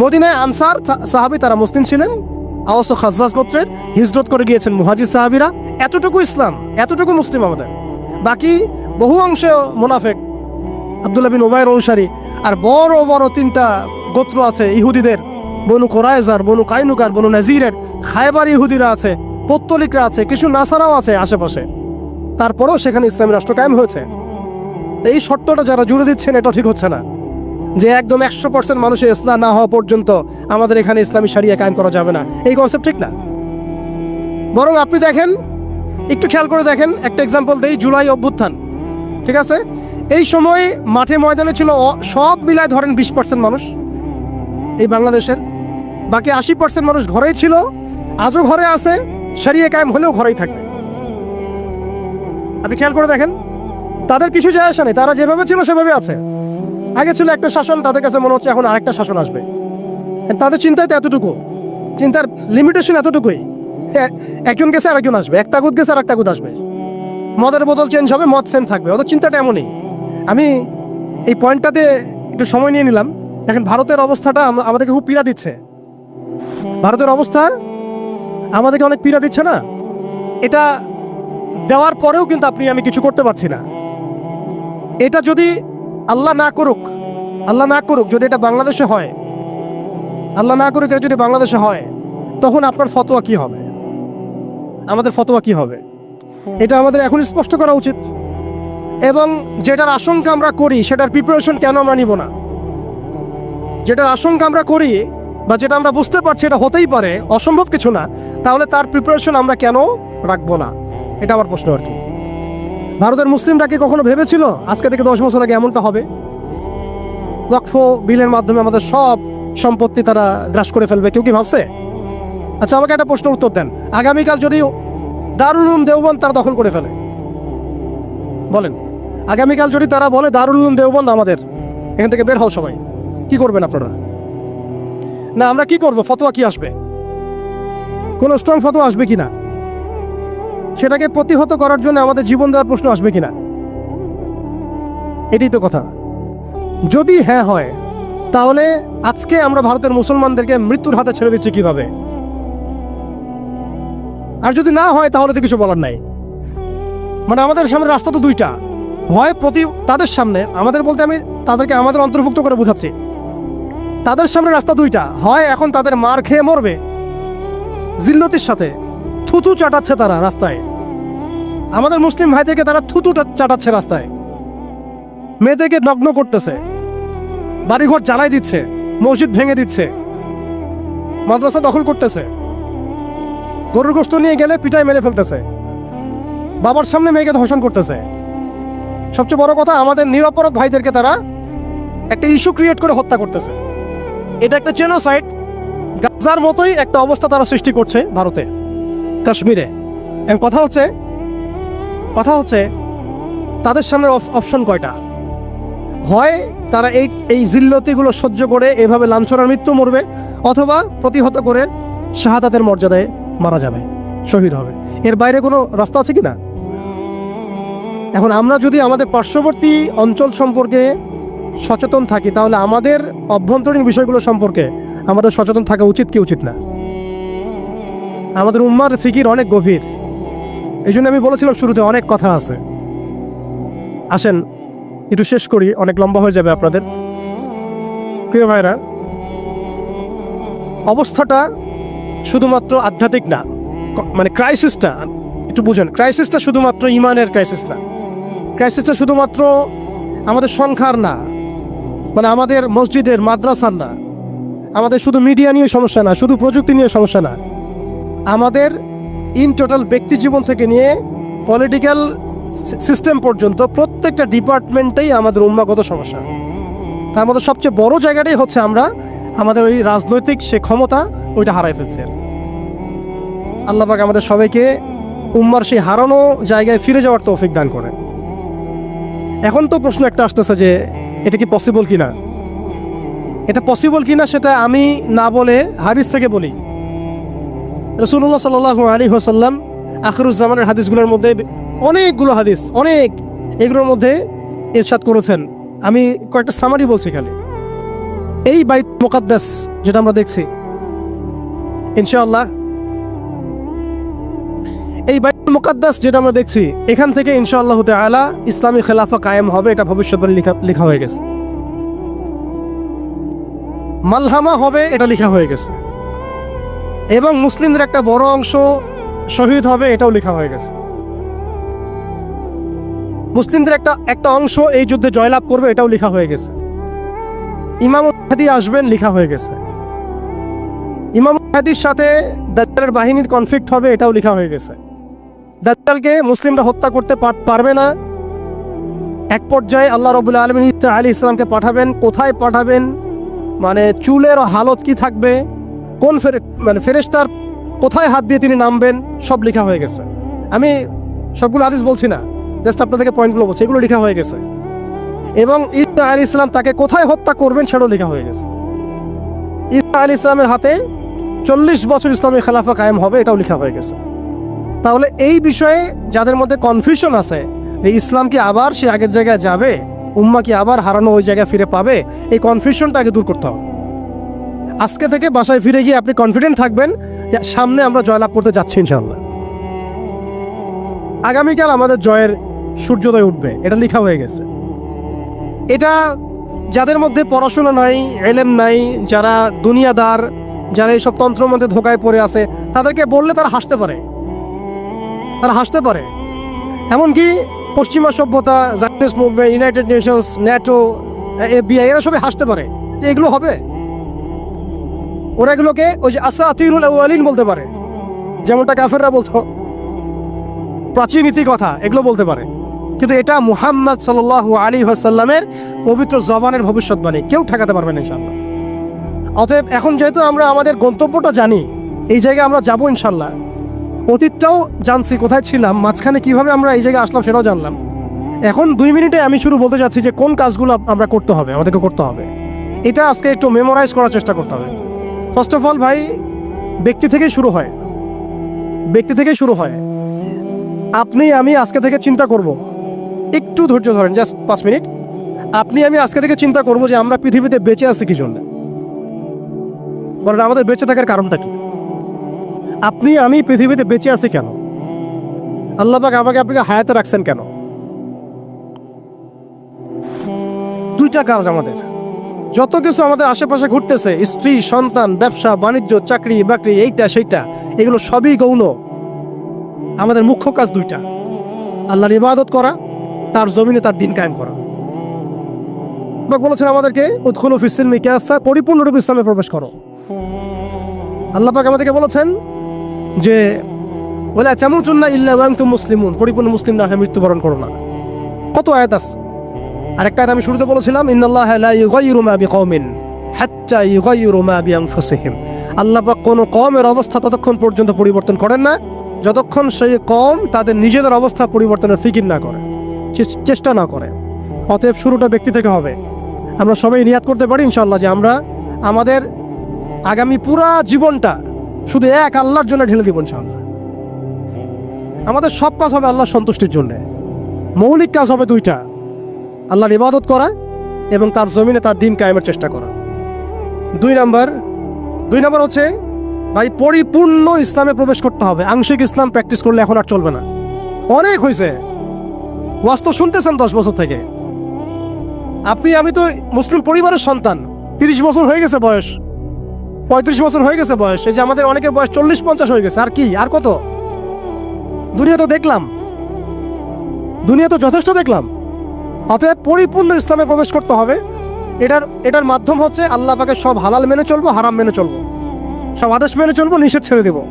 মদিনায় আনসার সাহাবী তারা মুসলিম ছিলেন, আওস ও খাজরাজ গোত্রের, হিজরত করে গিয়েছেন মুহাজির সাহাবীরা, এতটুকু ইসলাম, এতটুকু মুসলিম আমাদের। বাকি বহু অংশে মুনাফেক, আব্দুল্লাহ বিন উবাইর অনুসারী, আর বড় বড় 3টা গোত্র আছে ইহুদিদের, বনু কোরাইজার, বনু কাইনুকার, বনু নাজিরের, খায়বার ইহুদিরা আছে, পত্তলিকরা আছে, কিছু নাসারাও আছে আশেপাশে। তারপরেও সেখানে ইসলামী রাষ্ট্র কায়েম হয়েছে। এই শর্তটা যারা জুড়ে দিচ্ছেন এটা ঠিক হচ্ছে না, যে একদম 100% মানুষের ইসলাম না হওয়া পর্যন্ত আমাদের এখানে ইসলামী শরিয়া কায়েম করা যাবে না, এই কনসেপ্ট ঠিক না। বরং আপনি দেখেন, একটু খেয়াল করে দেখেন, একটা এক্সাম্পল দেই, জুলাই অভ্যুত্থান, ঠিক আছে? এই সময় মাঠে ময়দানে ছিল সব মিলায় ধরেন 20% মানুষ এই বাংলাদেশের, বাকি 80% মানুষ ঘরেই ছিল, আজও ঘরে আছে, শরিয়া কায়েম হলেও ঘরেই থাকবে। আপনি খেয়াল করে দেখেন, তাদের কিছু যায় আসে নেই, তারা যেভাবে ছিল সেভাবে আছে। আগে ছিল একটা শাসন, তাদের কাছে মনে হচ্ছে এখন আরেকটা শাসন আসবে। তাদের চিন্তায় তো এতটুকু, চিন্তার লিমিটেশন এতটুকুই। একজন গেছে আরেকজন আসবে, এক তাগুত গেছে আর এক তাগুত আসবে, মদের বোতল চেঞ্জ হবে, মদ সেম থাকবে, ওদের চিন্তাটা এমনই। আমি এই পয়েন্টটাতে একটু সময় নিয়ে নিলাম। দেখেন ভারতের অবস্থাটা আমাদেরকে খুব পীড়া দিচ্ছে। ভারতের অবস্থা আমাদেরকে অনেক পীড়া দিচ্ছে না? এটা দেওয়ার পরেও কিন্তু আমি কিছু করতে পারছি না। এটা যদি আল্লাহ না করুক, আল্লাহ না করুক, যদি এটা বাংলাদেশে হয়, আল্লাহ না করুক, এটা যদি বাংলাদেশে হয়, তখন আপনার ফতোয়া কি হবে, আমাদের ফতোয়া কি হবে, এটা আমাদের এখন স্পষ্ট করা উচিত। এবং যেটার আশঙ্কা আমরা করি সেটার প্রিপারেশন কেন আমরা নিব না? যেটার আশঙ্কা আমরা করি বা যেটা আমরা বুঝতে পারছি এটা হতেই পারে, অসম্ভব কিছু না, তাহলে তার প্রিপারেশন আমরা কেন রাখবো না? এটা আমার প্রশ্ন আর কি। ভারতের মুসলিমরা কি কখনো ভেবেছিল আজকে থেকে 10 বছর আগে এমনটা হবে? ওয়াকফ বিলের মাধ্যমে আমাদের সব সম্পত্তি তারা গ্রাস করে ফেলবে, কেউ কি ভাবছে? আচ্ছা আমাকে একটা প্রশ্ন উত্তর দেন, আগামীকাল যদি দারুল উলুম দেওবন্দ তারা দখল করে ফেলে, বলেন, আগামীকাল যদি তারা বলে দারুল উলুম দেওবন্দ আমাদের, এখান থেকে বের হও সবাই, কি করবেন আপনারা? না আমরা কি করব? ফতোয়া কি আসবে? কোন স্ট্রং ফতোয়া আসবে কিনা? সেটাকে প্রতিহত করার জন্য আমাদের জীবন দেওয়ার প্রশ্ন আসবে কিনা? এটাই তো কথা। যদি হ্যাঁ হয়, তাহলে আজকে আমরা ভারতের মুসলমানদেরকে মৃত্যুর হাতে ছেড়ে দিচ্ছি কিভাবে? আর যদি না হয় তাহলে তো কিছু বলার নাই। মানে আমাদের সামনে রাস্তা তো দুইটা, হয় তাদের সামনে, আমাদের বলতে আমি তাদেরকে আমাদের অন্তর্ভুক্ত করে বোঝাচ্ছি, তাদের সামনে রাস্তা দুইটা, হয় এখন তাদের মার খেয়ে মরবে জিল্লতির সাথে, থুতু চাটাচ্ছে তারা রাস্তায়, আমাদের মুসলিম ভাই থেকে তারা থুতু চাটাচ্ছে রাস্তায়, মেয়েদেরকে নগ্ন করতেছে, বাড়িঘর জ্বালাই দিচ্ছে, মসজিদ ভেঙে দিচ্ছে, মাদ্রাসা দখল করতেছে, গরুর গোশত নিয়ে গেলে পিটায় মেরে ফেলতেছে, বাবার সামনে মেয়েকে ধর্ষণ করতেছে। সবচেয়ে বড় কথা, আমাদের নিরপরাধ ভাইদেরকে তারা একটা ইস্যু ক্রিয়েট করে হত্যা করতেছে। এটা একটা জেনোসাইড, গাজার মতোই একটা অবস্থা তারা সৃষ্টি করছে ভারতে, কাশ্মীরে। এখন কথা হচ্ছে তাদের সামনে অপশন কয়টা? হয় তারা এই জিল্লতিগুলো সহ্য করে এভাবে লাঞ্ছনার মৃত্যু মরবে, অথবা প্রতিহত করে শাহাদাতের মর্যাদায় মারা যাবে, শহীদ হবে। এর বাইরে কোনো রাস্তা আছে কি না? এখন আমরা যদি আমাদের পার্শ্ববর্তী অঞ্চল সম্পর্কে সচেতন থাকি, তাহলে আমাদের অভ্যন্তরীণ বিষয়গুলো সম্পর্কে আমাদের সচেতন থাকা উচিত কি উচিত না? আমাদের উম্মার ফিকির অনেক গভীর। এই জন্য আমি বলেছিলাম শুরুতে অনেক কথা আছে। আসেন একটু শেষ করি, অনেক লম্বা হয়ে যাবে আপনাদের। প্রিয় ভাইরা, অবস্থাটা শুধুমাত্র আধ্যাত্মিক না, মানে ক্রাইসিসটা একটু বুঝেন। ক্রাইসিসটা শুধুমাত্র ইমানের ক্রাইসিস না, ক্রাইসিসটা শুধুমাত্র আমাদের সংখ্যার না, মানে আমাদের মসজিদের মাদ্রাসার না, আমাদের শুধু মিডিয়া নিয়ে সমস্যা না, শুধু প্রযুক্তি নিয়ে সমস্যা না, আমাদের ইন টোটাল ব্যক্তি জীবন থেকে নিয়ে পলিটিক্যাল সিস্টেম পর্যন্ত প্রত্যেকটা ডিপার্টমেন্টেই আমাদের উম্মাগত সমস্যা। তার মধ্যে সবচেয়ে বড় জায়গাটাই হচ্ছে আমরা আমাদের ওই রাজনৈতিক সে ক্ষমতা ওইটা হারাই ফেলছি। আল্লাহ পাক আমাদের সবাইকে উম্মার সেই হারানো জায়গায় ফিরে যাওয়ার তৌফিক দান করে। এখন তো প্রশ্ন একটা আসতেছে যে এটা কি পসিবল কিনা? এটা পসিবল কিনা সেটা আমি না বলে হাদিস থেকে বলি। রাসূলুল্লাহ সাল্লাল্লাহু আলাইহি ওয়াসাল্লাম আখিরুজ্জামানের হাদিসগুলোর মধ্যে অনেকগুলো হাদিস, এগুলোর মধ্যে ইরশাদ করেছেন। আমি কয়েকটা সামারি বলছি খালি। এই বাইত মুকাদ্দাস যেটা আমরা দেখছি, ইনশাআল্লাহ এই বাইতুল মুকাদ্দাস যেটা আমরা দেখছি, এখান থেকে ইনশাআল্লাহ তাআলা ইসলামী খেলাফা কায়েম হবে, এটা ভবিষ্যৎবাণী লেখা হয়ে গেছে। মালহামা হবে, এটা লেখা হয়ে গেছে। এবং মুসলিমদের একটা বড় অংশ শহীদ হবে, এটাও লেখা হয়ে গেছে। মুসলিমদের একটা অংশ এই যুদ্ধে জয়লাভ করবে, এটাও লেখা হয়ে গেছে। ইমাম মাহদী আসবেন, লেখা হয়ে গেছে। ইমাম মাহদীর সাথে দাজ্জালের বাহিনীর কনফ্লিক্ট হবে, এটাও লেখা হয়ে গেছে। দাজ্জালকে মুসলিমরা হত্যা করতে পারবে না। এক পর্যায়ে আল্লাহ রাব্বুল আলামিন ঈসা আলাইহিস সালামকে পাঠাবেন। কোথায় পাঠাবেন, মানে চুলের হালত কি থাকবে, কোন ফেরেশতার কোথায় হাত দিয়ে তিনি নামবেন, সব লেখা হয়ে গেছে। আমি সবগুলো হাদিস বলছি না, জাস্ট আপনাদেরকে পয়েন্টগুলো বলছি, এগুলো লেখা হয়ে গেছে। এবং ঈসা আলাইহিস সালাম তাকে কোথায় হত্যা করবেন সেটাও লেখা হয়ে গেছে। ঈসা আলাইহিস সালামের হাতে 40 বছর ইসলামী খেলাফা কায়েম হবে, এটাও লেখা হয়ে গেছে। তাহলে এই বিষয়ে যাদের মধ্যে কনফিউশন আছে, এই ইসলাম কি আবার সে আগের জায়গায় যাবে, উম্মাহ কি আবার হারানো ওই জায়গায় ফিরে পাবে, এই কনফিউশনটা আগে দূর করতে হবে। আজকে থেকে বাসায় ফিরে গিয়ে আপনি কনফিডেন্ট থাকবেন যে সামনে আমরা জয়লাভ করতে যাচ্ছি ইনশাআল্লাহ। আগামীকাল আমাদের জয়ের সূর্যোদয় উঠবে, এটা লেখা হয়ে গেছে। এটা যাদের মধ্যে পড়াশোনা নাই, ইলম নাই, যারা দুনিয়াদার, যারা এইসব তন্ত্রের মধ্যে ধোকায় পড়ে আছে, তাদেরকে বললে তারা হাসতে পারে। এমনকি পশ্চিমা সভ্যতা, Zionist movement, United Nations, NATO, FBI, এরা সবাই হাসতে পারে যে এগুলো হবে। ওরা এগুলোকে ওই যে আসাতিরুল আউয়ালিন বলতে পারে, যেমনটা কাফেররা বলতো, প্রাচীন নীতি কথা, এগুলো বলতে পারে। কিন্তু এটা মুহাম্মদ সাল্লাল্লাহু আলাইহি ওয়াসাল্লামের পবিত্র জবানের ভবিষ্যৎবাণী, কেউ ঠেকাতে পারবে না ইনশাআল্লাহ। অতএব এখন যেহেতু আমরা আমাদের গন্তব্যটা জানি, এই জায়গায় আমরা যাবো ইনশাআল্লাহ, অতীতটাও জানছি কোথায় ছিলাম, মাঝখানে কিভাবে আমরা এই জায়গায় আসলাম সেটাও জানলাম। এখন 2 মিনিটে আমি শুরু বলতে চাচ্ছি যে কোন কাজগুলো আমাদেরকে করতে হবে। এটা আজকে একটু মেমোরাইজ করার চেষ্টা করতে হবে। ফার্স্ট অফ অল ভাই, ব্যক্তি থেকেই শুরু হয়। আপনি আমি আজকে থেকে চিন্তা করব, একটু ধৈর্য ধরেন, জাস্ট 5 মিনিট। আপনি আমি আজকে থেকে চিন্তা করব যে আমরা পৃথিবীতে বেঁচে আছি কি জন্য, বলেন আমাদের বেঁচে থাকার কারণটা কি? আপনি আমি পৃথিবীতে বেঁচে আছি কেন? আল্লাহ পাক আপনাকে হায়াতে রাখছেন কেন? 2টা কাজ আমাদের। যত কিছু আমাদের আশেপাশে ঘুরতেছে, স্ত্রী, সন্তান, ব্যবসা বাণিজ্য, চাকরি বাকরি, এইটা সেইটা, এগুলো সবই গৌণ। আমাদের মুখ্য কাজ 2টা, আল্লাহর ইবাদত করা, তার জমিনে তার দিন কায়েম করা। বলেছেন আমাদেরকে উদখুলু ফিস সিলমি কাফা, পরিপূর্ণরূপে ইসলামে প্রবেশ করো। আল্লাহ পাক আমাদেরকে বলেছেন যে ওয়ালা তামুতুন্না ইল্লা ওয়া আনতুম মুসলিমুন, পরিপূর্ণ মুসলিম না হয়ে মৃত্যুবরণ করো না। কত আয়াত আছে। আরেকটা আয়াত আমি শুরুতে বলেছিলাম, ইন্নাল্লাহা লা ইউগাইয়িরু মা বিকওমিন হাত্তা ইউগাইয়িরু মা বিআনফুসিহিম। আল্লাহ পাক কোনো কওমের অবস্থা ততক্ষণ পর্যন্ত পরিবর্তন করেন না যতক্ষণ সেই কওম তাদের নিজেদের অবস্থা পরিবর্তনের ফিকির না করে, চেষ্টা না করে। অতএব শুরুটা ব্যক্তি থেকে হবে। আমরা সবাই নিয়াত করতে পারি ইনশাআল্লাহ যে আমরা আমাদের আগামী পুরা জীবনটা শুধু এক আল্লাহর জন্য ঢেলে দিব ইনশাআল্লাহ। আমাদের সব কাজ হবে আল্লাহর সন্তুষ্টির জন্য। মৌলিক কাজ হবে দুইটা, আল্লাহর ইবাদত করা এবং তার জমিনে তার দিন কায়েমের চেষ্টা করা। দুই নাম্বার হচ্ছে ভাই পরিপূর্ণ ইসলামে প্রবেশ করতে হবে। আংশিক ইসলাম প্র্যাকটিস করলে এখন আর চলবে না, অনেক হয়েছে। ওয়াজ তো শুনতেছেন 10 বছর থেকে। আমি তো মুসলিম পরিবারের সন্তান, 30 বছর হয়ে গেছে বয়স, 35 বছর হয়ে গেছে বয়স। এই যে আমাদের অনেকের বয়স 40-50 হয়ে গেছে। আর কি, আর কত? দুনিয়া তো দেখলাম, দুনিয়া তো যথেষ্ট দেখলাম। অতএব পরিপূর্ণ ইসলামে প্রবেশ করতে হবে। এটার মাধ্যম হচ্ছে আল্লাহ পাকের সব হালাল মেনে চলবো, হারাম মেনে চলবো, সব আদেশ মেনে চলবো, নিষেধ ছেড়ে দেবো,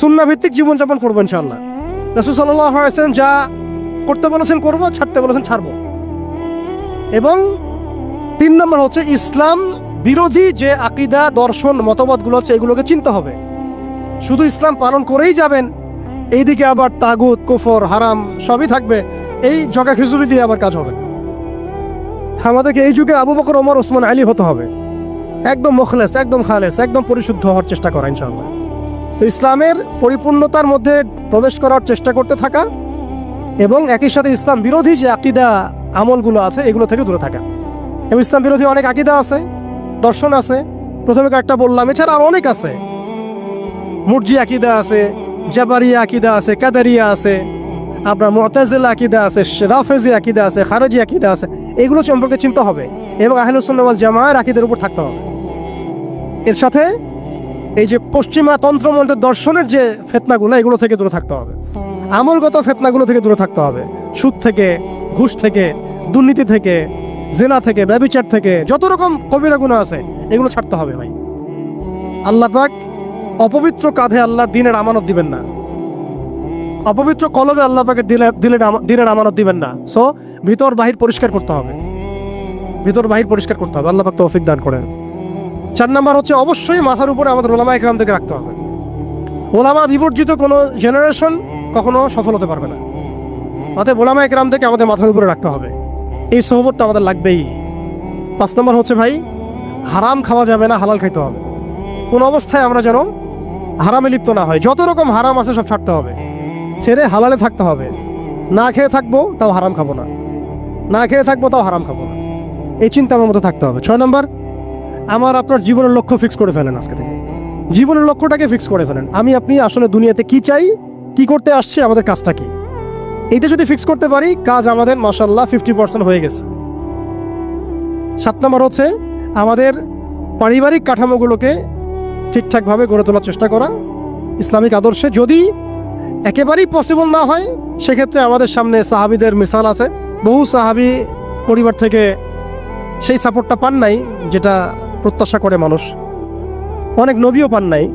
সুন্নাহ ভিত্তিক জীবনযাপন করবো ইনশাআল্লাহ। রাসূল সাল্লাল্লাহু আলাইহি ওয়াসাল্লাম যা করতে বলেছেন করবো, ছাড়তে বলেছেন ছাড়বো। এবং 3 নম্বর হচ্ছে ইসলাম বিরোধী যে আকীদা, দর্শন, মতবাদগুলো আছে এগুলোকে চিনতে হবে। শুধু ইসলাম পালন করেই যাবেন, এইদিকে আবার তাগুত, কুফর, হারাম সবই থাকবে, এই জগা খিচুড়ি দিয়ে আবার কাজ হবে। আমাদেরকে এই যুগে আবু বকর, ওমর, ওসমান, আলী হতে হবে, একদম মুখলেস, একদম খালেস, একদম পরিশুদ্ধ হওয়ার চেষ্টা করা ইনশাআল্লাহ। তো ইসলামের পরিপূর্ণতার মধ্যে প্রবেশ করার চেষ্টা করতে থাকা এবং একই সাথে ইসলাম বিরোধী যে আকীদা আমলগুলো আছে এগুলো থেকে দূরে থাকা। এবং ইসলাম বিরোধী অনেক আকীদা আছে, দর্শন আছে, প্রথমে কয়েকটা বললাম, এছাড়া আর অনেক আছে। মুরজি আকীদা আছে, জাবারিয়া আকীদা আছে, কাদারিয়া আছে, আপনার মুতাজিলা আকীদা আছে, রাফেজি আকীদা আছে, খারেজি আকীদা আছে। এগুলো সম্পর্কে চিন্তা হবে এবং আহলুস সুন্নাহ ওয়াল জামাআর আকীদার উপর থাকতে হবে। এর সাথে এই যে পশ্চিমা তন্ত্রমন্ত্রের দর্শনের যে ফিতনাগুলো এগুলো থেকে দূরে থাকতে হবে, আমলগত ফিতনাগুলো থেকে দূরে থাকতে হবে। সুদ থেকে, ঘুষ থেকে, দুর্নীতি থেকে, জিনা থেকে, ব্যভিচার থেকে, যত রকম কবিরা গুনাহ আছে এগুলো ছাড়তে হবে ভাই। আল্লাহ পাক অপবিত্র কাঁধে আল্লাহর দ্বীনের আমানত দিবেন না, অপবিত্র কলবে আল্লাহ পাকের দিনের আমানত দিবেন না। সো ভিতর বাহির পরিষ্কার করতে হবে, ভিতর বাহির পরিষ্কার করতে হবে। আল্লাহ পাক তৌফিক দান করেন। 4 নম্বর হচ্ছে অবশ্যই মাথার উপরে আমাদের ওলামা ইকরামদেরকে রাখতে হবে। ওলামা বিবর্জিত কোনো জেনারেশন কখনো সফল হতে পারবে না। অতএব ওলামা ইকরামদেরকে আমাদের মাথার উপরে রাখতে হবে, এই সোহবতটা আমাদের লাগবেই। 5 নম্বর হচ্ছে ভাই হারাম খাওয়া যাবে না, হালাল খাইতে হবে। কোন অবস্থায় আমরা যেন হারামে লিপ্ত না হয়। যত রকম হারাম আছে সব ছাড়তে হবে, ছেড়ে হালালে থাকতে হবে। না খেয়ে থাকবো তাও হারাম খাবো না, না খেয়ে থাকবো তাও হারাম খাবো না, এই চিন্তা আমার মধ্যে থাকতে হবে। 6 নম্বর, আমার আপনার জীবনের লক্ষ্য ফিক্স করে ফেলেন। আজকে থেকে জীবনের লক্ষ্যটাকে ফিক্স করে ফেলেন। আপনি আসলে দুনিয়াতে কি চাই, কি করতে আসছে, আমাদের কাজটা কি, এইটা যদি ফিক্স করতে পারি কাজ আমাদের মাশাআল্লাহ 50% হয়ে গেছে। 7 নম্বর হচ্ছে আমাদের পারিবারিক কাঠামোগুলোকে ঠিকঠাকভাবে গড়ে তোলার চেষ্টা করা ইসলামিক আদর্শে। যদি একেবারেই পসিবল না হয় সেক্ষেত্রে আমাদের সামনে সাহাবীদের মিসাল আছে। বহু সাহাবী পরিবার থেকে সেই সাপোর্টটা পান নাই যেটা প্রত্যাশা করে মানুষ, অনেক নবীও পান নাই।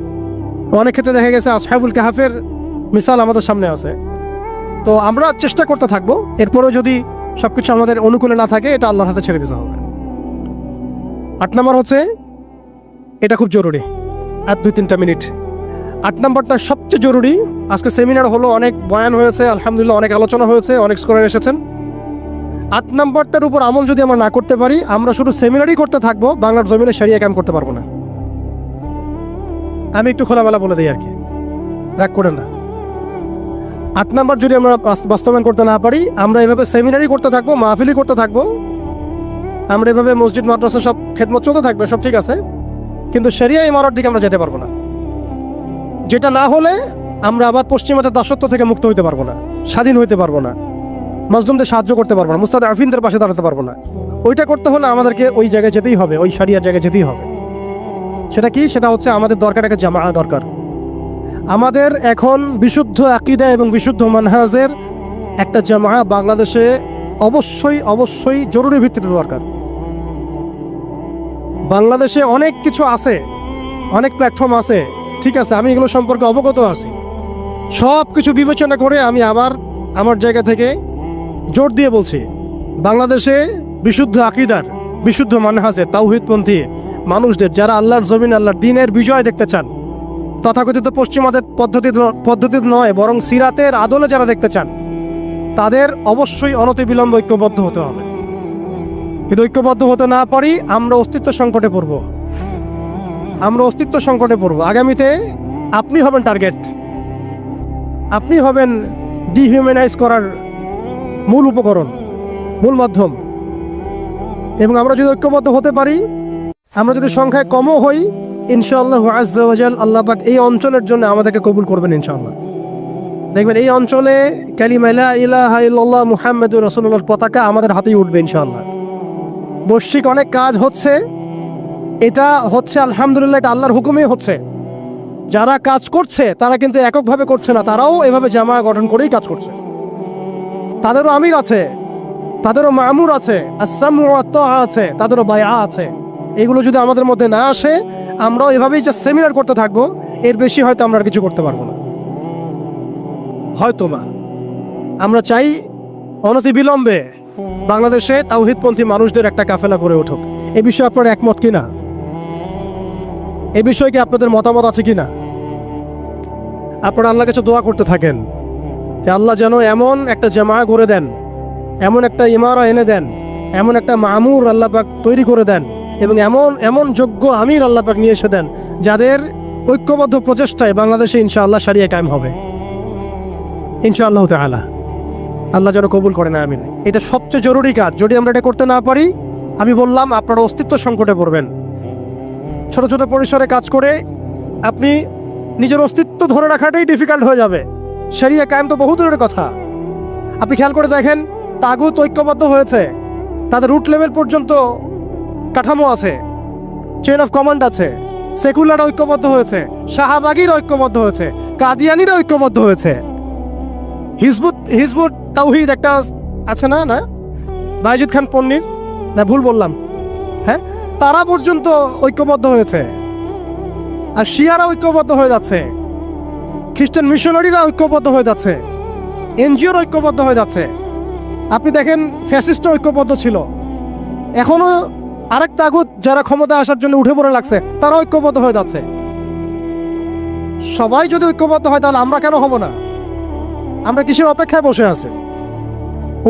অনেক ক্ষেত্রে দেখা গেছে আসহাবুল কাহাফের মিসাল আমাদের সামনে আছে। তো আমরা চেষ্টা করতে থাকবো, এরপরেও যদি সবকিছু আমাদের অনুকূলে না থাকে এটা আল্লাহর হাতে ছেড়ে দিতে হবে। 8 নম্বর হচ্ছে, এটা খুব জরুরি, আর 2-3টা মিনিট। 8 নম্বরটা সবচেয়ে জরুরি। আজকে সেমিনার হলো, অনেক বয়ান হয়েছে, আলহামদুলিল্লাহ অনেক আলোচনা হয়েছে, অনেক স্কলার এসেছেন। 8 নম্বরটার উপর আমল যদি আমরা না করতে পারি, আমরা শুধু সেমিনারই করতে থাকবো, বাংলার জমিনে শরিয়া কায়েম করতে পারবো না। আমি একটু খোলামেলা বলে দিই আর কি, রাগ করেন না। 8 নম্বর যদি আমরা বাস্তবায়ন করতে না পারি, আমরা এভাবে সেমিনারই করতে থাকবো, মাহফিলই করতে থাকবো, আমরা এভাবে মসজিদ মাদ্রাসা সব খেদমত চলতে থাকবে, সব ঠিক আছে, কিন্তু শরিয়া ইমারত দিকে আমরা যেতে পারবো না। যেটা না হলে আমরা আবার পশ্চিমাদের দাসত্ব থেকে মুক্ত হইতে পারবো না, স্বাধীন হইতে পারবো না, মাজলুমদের সাহায্য করতে পারবো না, মুস্তাদআফিনদের পাশে দাঁড়াতে পারবো না। ওইটা করতে হলে আমাদেরকে ওই জায়গায় যেতেই হবে, ওই শরিয়ার জায়গায় যেতেই হবে। সেটা কি? সেটা হচ্ছে আমাদের দরকার একটা জামাআত দরকার। আমাদের এখন বিশুদ্ধ আকীদা এবং বিশুদ্ধ মানহাজের একটা জামাআত বাংলাদেশে অবশ্যই অবশ্যই জরুরি ভিত্তিতে দরকার। বাংলাদেশে অনেক কিছু আছে, অনেক প্ল্যাটফর্ম আছে, ঠিক আছে, আমি এগুলো সম্পর্কে অবগত আছি, সব কিছু বিবেচনা করে আমি আবার আমার জায়গা থেকে জোর দিয়ে বলছি, বাংলাদেশে বিশুদ্ধ আকীদার, বিশুদ্ধ মানহাজের, তাওহীদপন্থী মানুষদের, যারা আল্লাহর জমিন, আল্লাহর দ্বীনের বিজয় দেখতে চান, তথাকথিত পশ্চিমাদের পদ্ধতিতে নয় বরং সিরাতের আদলে যারা দেখতে চান, তাদের অবশ্যই অনতিবিলম্বে ঐক্যবদ্ধ হতে হবে। কিন্তু ঐক্যবদ্ধ হতে না পারি আমরা অস্তিত্ব সংকটে পড়ব। আগামীতে আপনি হবেন টার্গেট, আপনি হবেন ডিহিউম্যানাইজ করার মূল উপকরণ, মূল মাধ্যম। এবং আমরা যদি ঐক্যবদ্ধ হতে পারি, আমরা যদি সংখ্যায় কমও হই, ইনশাআল্লাহ আজ্জা ওয়া জাল আল্লাহ পাক এই অঞ্চলের জন্য আমাদেরকে কবুল করবেন ইনশাআল্লাহ। দেখবেন এই অঞ্চলে কালিমা লা ইলাহা ইল্লাল্লাহ মুহাম্মাদুর রাসূলুল্লাহর পতাকা আমাদের হাতেই উঠবে ইনশাআল্লাহ। বৈশ্বিক অনেক কাজ হচ্ছে, এটা হচ্ছে আলহামদুলিল্লাহ, এটা আল্লাহর হুকুমেই হচ্ছে। যারা কাজ করছে তারা কিন্তু এককভাবে করছে না, তারাও এভাবে জামা গঠন করেই কাজ করছে। তাদেরও আমির আছে, তাদেরও মামুর আছে, আসসামু ওয়া তাআ আছে, তাদেরও বায়আ আছে। এগুলো যদি আমাদের মধ্যে না আসে, আমরাও এভাবেই যে সেমিনার করতে থাকবো, এর বেশি হয়তো আমরা আর কিছু করতে পারবো না। হয়তো বা আমরা চাই অনতিবিলম্বে বাংলাদেশে তাওহীদপন্থী মানুষদের একটা কাফেলা করে উঠুক। এ বিষয়ে আপনারা একমত কিনা? এ বিষয়ে কি আপনাদের মতামত আছে কিনা? আপনারা আল্লাহর কাছে দোয়া করতে থাকেন যে আল্লাহ যেন এমন একটা জামা করে দেন, এমন একটা ইমারা এনে দেন, এমন একটা মামুর আল্লাহ পাক তৈরি করে দেন, এবং এমন যোগ্য আমির আল্লাহ পাক নিয়ে এসে দেন, যাদের ঐক্যবদ্ধ প্রচেষ্টায় বাংলাদেশে ইনশাআল্লাহ শরিয়া কায়েম হবে ইনশাআল্লাহ তাআলা। আল্লাহ যেন কবুল করেন, আমিন। এটা সবচেয়ে জরুরি কাজ। যদি আমরা এটা করতে না পারি, আমি বললাম আপনারা অস্তিত্ব সংকটে পড়বেন। ছোট ছোট পরিসরে কাজ করে আপনি নিজের অস্তিত্ব ধরে রাখাটাই ডিফিকাল্ট হয়ে যাবে। শরিয়া কায়েম তো বহু দূরের কথা। আপনি খেয়াল করে দেখেন, তাগুত ঐক্যবদ্ধ হয়েছে, তাদের রুট লেভেল পর্যন্ত কাঠামো আছে, চেইন অফ কমান্ড আছে। সেকুলার ঐক্যবদ্ধ হয়েছে, শাহবাগীর ঐক্যবদ্ধ হয়েছে, কাদিয়ানিরা ঐক্যবদ্ধ হয়েছে, হিজবুত তাওহীদ একটা আছে না, না বাইজিদ খান পন্নির, না ভুল বললাম, হ্যাঁ, তারা পর্যন্ত ঐক্যবদ্ধ হয়েছে। আর শিয়ারা ঐক্যবদ্ধ হয়ে যাচ্ছে, খ্রিস্টান মিশনারিরা ঐক্যবদ্ধ হয়ে যাচ্ছে, এনজিওর ঐক্যবদ্ধ হয়ে যাচ্ছে। আপনি দেখেন ফ্যাসিস্ট ঐক্যবদ্ধ ছিল, এখনো আরেক তাগুত যারা ক্ষমতা আসার জন্য উঠে পড়ে লাগছে, তারা ঐক্যবদ্ধ হয়ে যাচ্ছে। সবাই যদি ঐক্যবদ্ধ হয়, তাহলে আমরা কেন হব না? আমরা কিসের অপেক্ষায় বসে আছি?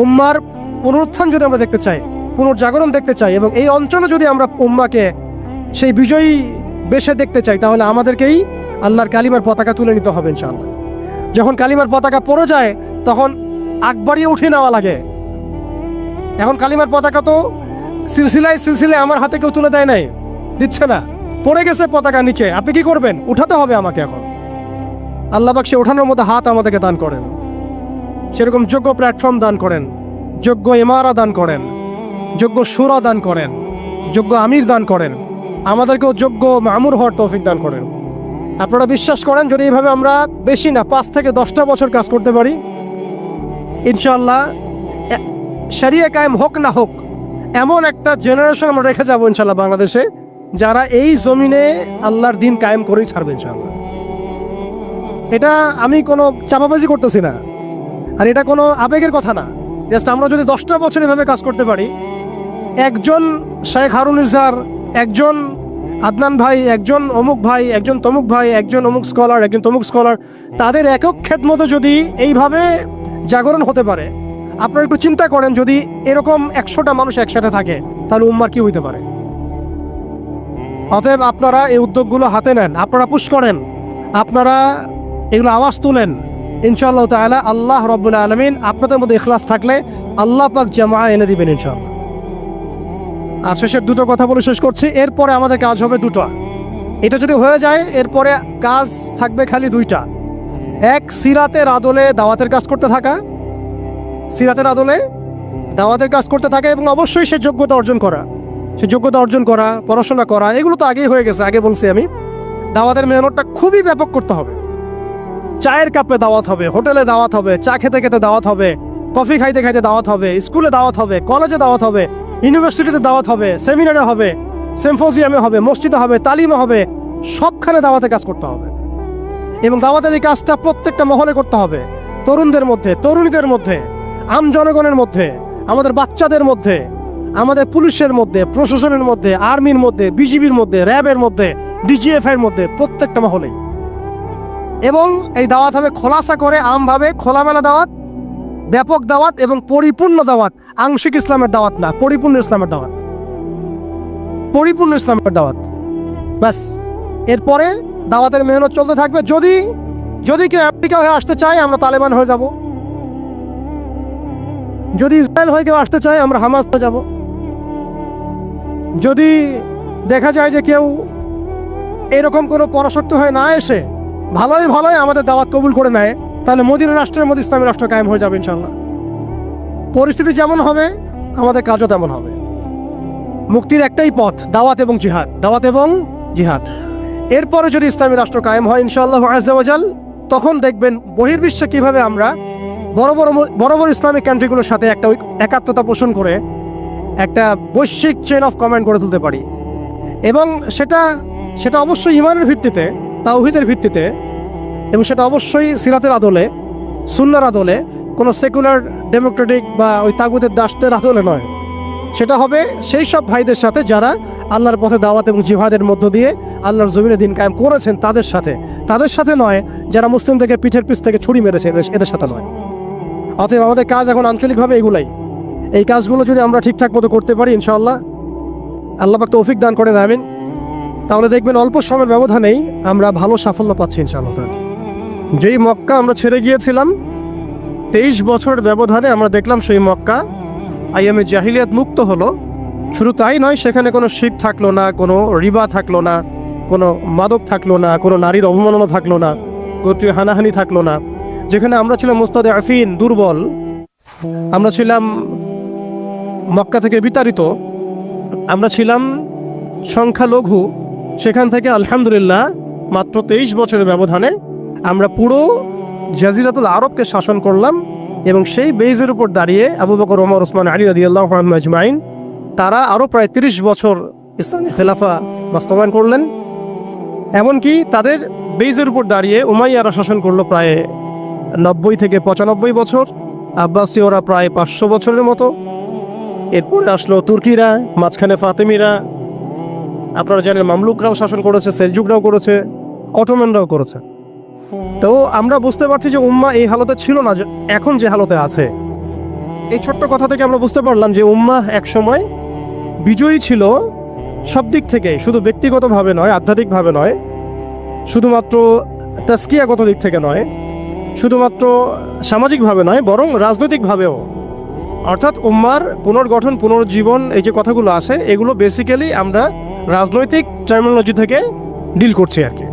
উম্মার পুনরুত্থান যদি আমরা দেখতে চাই, পুনর্জাগরণ দেখতে চাই, এবং এই অঞ্চলে যদি আমরা উম্মাকে সেই বিজয়ী বেশে দেখতে চাই, তাহলে আমাদেরকেই আল্লাহর কালিমার পতাকা তুলে নিতে হবে ইনশাআল্লাহ। যখন কালিমার পতাকা পড়ে যায়, তখন আগ বাড়িয়ে উঠে নেওয়া লাগে। এখন কালিমার পতাকা তো সিলসিলায় আমার হাতে কেউ তুলে দেয় নাই, দিচ্ছে না, পড়ে গেছে পতাকা নিচে। আপনি কি করবেন? উঠাতে হবে আমাকে। এখন আল্লাহ পাক সে ওঠানোর মতো হাত আমাদেরকে দান করেন, সেরকম যোগ্য প্ল্যাটফর্ম দান করেন, যোগ্য ইমারা দান করেন, যোগ্য শুরা দান করেন, যোগ্য আমির দান করেন, আমাদেরকেও যোগ্য মামুর হওয়ার তৌফিক দান করেন। আপনারা বিশ্বাস করেন, যদি এইভাবে আমরা বেশি না 5 থেকে 10টা বছর কাজ করতে পারি, ইনশাআল্লাহ শরিয়া কায়েম হোক না হোক, এমন একটা জেনারেশন আমরা রেখে যাবো ইনশাআল্লাহ বাংলাদেশে, যারা এই জমিনে আল্লাহর দিন কায়েম করেই ছাড়বে ইনশাআল্লাহ। এটা আমি কোনো চাপাবাজি করতেছি না, আর এটা কোনো আবেগের কথা না। জাস্ট আমরা যদি 10টা বছর এভাবে কাজ করতে পারি, একজন শেখ হারুন ইজার, একজন আদনান ভাই, একজন অমুক ভাই, একজন তমুক ভাই, একজন অমুক স্কলার, একজন তমুক স্কলার, তাদের একক খেদমতো যদি এইভাবে জাগরণ হতে পারে, আপনারা একটু চিন্তা করেন, যদি এরকম 100টা মানুষ একসাথে থাকে, তাহলে উম্মার কি হইতে পারে? অতএব আপনারা এই উদ্যোগগুলো হাতে নেন, আপনারা পুশ করেন, আপনারা এগুলো আওয়াজ তুলেন। ইনশাআল্লাহ তাআলা আল্লাহ রাব্বুল আলামিন আপনাদের মধ্যে ইখলাস থাকলে আল্লাহ পাক জামা এনে দিবেন ইনশাআল্লাহ। আর শেষের দুটো কথা বলে শেষ করছি। এরপরে আমাদের কাজ হবে দুটো। এটা যদি হয়ে যায়, এরপরে কাজ থাকবে খালি 2টা। এক, সিরাতের আদলে দাওয়াতের কাজ করতে থাকা, সিরাতের আদলে দাওয়াতের কাজ করতে থাকা, এবং অবশ্যই সে যোগ্যতা অর্জন করা, পড়াশোনা করা, এগুলো তো আগেই হয়ে গেছে, আগে বলছি আমি। দাওয়াতের মেহনতটা খুবই ব্যাপক করতে হবে। চায়ের কাপে দাওয়াত হবে, হোটেলে দাওয়াত হবে, চা খেতে খেতে দাওয়াত হবে, কফি খাইতে খাইতে দাওয়াত হবে, স্কুলে দাওয়াত হবে, কলেজে দাওয়াত হবে, ইউনিভার্সিটিতে দাওয়াত হবে, সেমিনারে হবে, সিম্পোজিয়ামে হবে, মসজিদে হবে, তালিমে হবে, সবখানে দাওয়াতে কাজ করতে হবে। এবং দাওয়াতের এই কাজটা প্রত্যেকটা মহলে করতে হবে, তরুণদের মধ্যে, তরুণীদের মধ্যে, আম জনগণের মধ্যে, আমাদের বাচ্চাদের মধ্যে, আমাদের পুলিশের মধ্যে, প্রশাসনের মধ্যে, আর্মির মধ্যে, বিজিবির মধ্যে, র্যাবের মধ্যে, ডিজিএফআই এর মধ্যে, প্রত্যেকটা মহলেই। এবং এই দাওয়াত হবে খোলাসা করে, আমভাবে, খোলামেলা দাওয়াত, ব্যাপক দাওয়াত এবং পরিপূর্ণ দাওয়াত। আংশিক ইসলামের দাওয়াত না, পরিপূর্ণ ইসলামের দাওয়াত, পরিপূর্ণ ইসলামের দাওয়াত। ব্যাস, এরপরে দাওয়াতের মেহনত চলতে থাকবে। যদি যদি কেউ আমেরিকা হয়ে আসতে চায়, আমরা তালেবান হয়ে যাব। যদি ইসরায়েল হয়ে কেউ আসতে চায়, আমরা হামাস হয়ে যাব। যদি দেখা যায় যে কেউ এরকম কোনো পরাশক্তি হয়ে না এসে ভালোই ভালোই আমাদের দাওয়াত কবুল করে নেয়, তাহলে মদিনা রাষ্ট্রের মধ্যে ইসলামী রাষ্ট্র কায়েম হয়ে যাবে ইনশাল্লাহ। পরিস্থিতি যেমন হবে, আমাদের কাজও তেমন হবে। মুক্তির একটাই পথ, দাওয়াত এবং জিহাদ, দাওয়াত এবং জিহাদ। এরপরে যদি ইসলামী রাষ্ট্র কায়েম হয় ইনশাআল্লাহ আযজা ওয়া জাল, তখন দেখবেন বহির্বিশ্বে কিভাবে আমরা বড় বড় ইসলামিক কান্ট্রিগুলোর সাথে একটা একাত্মতা পোষণ করে একটা বৈশ্বিক চেইন অফ কমান্ড গড়ে তুলতে পারি। এবং সেটা অবশ্যই ঈমানের ভিত্তিতে, তাওহীদের ভিত্তিতে, এবং সেটা অবশ্যই সিরাতের আদলে, সুন্নাহর আদলে, কোনো সেকুলার ডেমোক্রেটিক বা ওই তাগুতের দাসদের আদলে নয়। সেটা হবে সেই সব ভাইদের সাথে যারা আল্লাহর পথে দাওয়াত এবং জিহাদের মধ্য দিয়ে আল্লাহর জমিনে দিন কায়েম করেছেন, তাদের সাথে নয় যারা মুসলিমদেরকে পিঠের পিছ থেকে ছুরি মেরেছে, এদের সাথে নয়। অতএব আমাদের কাজ এখন আঞ্চলিকভাবে এগুলাই। এই কাজগুলো যদি আমরা ঠিকঠাক মতো করতে পারি ইনশাআল্লাহ, আল্লাহ পাক তৌফিক দান করেন, আমিন, তাহলে দেখবেন অল্প সময়ের ব্যবধানেই আমরা ভালো সাফল্য পাচ্ছি ইনশাআল্লাহ। যেই মক্কা আমরা ছেড়ে গিয়েছিলাম 23 বছরের ব্যবধানে আমরা দেখলাম সেই মক্কা আইয়ামে জাহিলিয়াত মুক্ত হলো। শুধু তাই নয়, সেখানে কোনো শিরক থাকলো না, কোনো রিবা থাকলো না, কোনো মাদক থাকলো না, কোনো নারীর অবমাননা থাকলো না, গোত্রীয় হানাহানি থাকলো না। যেখানে আমরা ছিলাম মুস্তাদআফিন, দুর্বল, আমরা ছিলাম মক্কা থেকে বিতাড়িত, আমরা ছিলাম সংখ্যালঘু, সেখান থেকে আলহামদুলিল্লাহ মাত্র 23 বছরের ব্যবধানে আমরা পুরো জাজিরাতুল আরবকে শাসন করলাম। এবং সেই বেইজের উপর দাঁড়িয়ে আবু বকর, ওমর, ওসমান, আলী রাদিয়াল্লাহু আনহুম আজমাইন তারা আরও প্রায় 30 বছর ইসলামী খেলাফা বাস্তবায়ন করলেন। এমনকি তাদের বেইজের উপর দাঁড়িয়ে উমাইয়ারা শাসন করলো প্রায় 90 থেকে 95 বছর, আব্বাসীয়রা প্রায় 500 বছরের মতো। এরপরে আসলো তুর্কিরা, মাঝখানে ফাতেমিরা, আপনারা জানেন মামলুকরাও শাসন করেছে, সেলজুকরাও করেছে, অটোম্যানরাও করেছে। তো আমরা বুঝতে পারছি যে উম্মাহ এই হালতে ছিল না এখন যে হালতে আছে। এই ছোট্ট কথা থেকে আমরা বুঝতে পারলাম যে উম্মাহ একসময় বিজয়ী ছিল সব দিক থেকে, শুধু ব্যক্তিগতভাবে নয়, আধ্যাত্মিকভাবে নয়, শুধুমাত্র তাজকিয়াগত দিক থেকে নয়, শুধুমাত্র সামাজিকভাবে নয়, বরং রাজনৈতিকভাবেও। অর্থাৎ উম্মার পুনর্গঠন, পুনর্জীবন, এই যে কথাগুলো আসে, এগুলো বেসিক্যালি আমরা রাজনৈতিক টার্মিনোলজি থেকে ডিল করছি আর কি।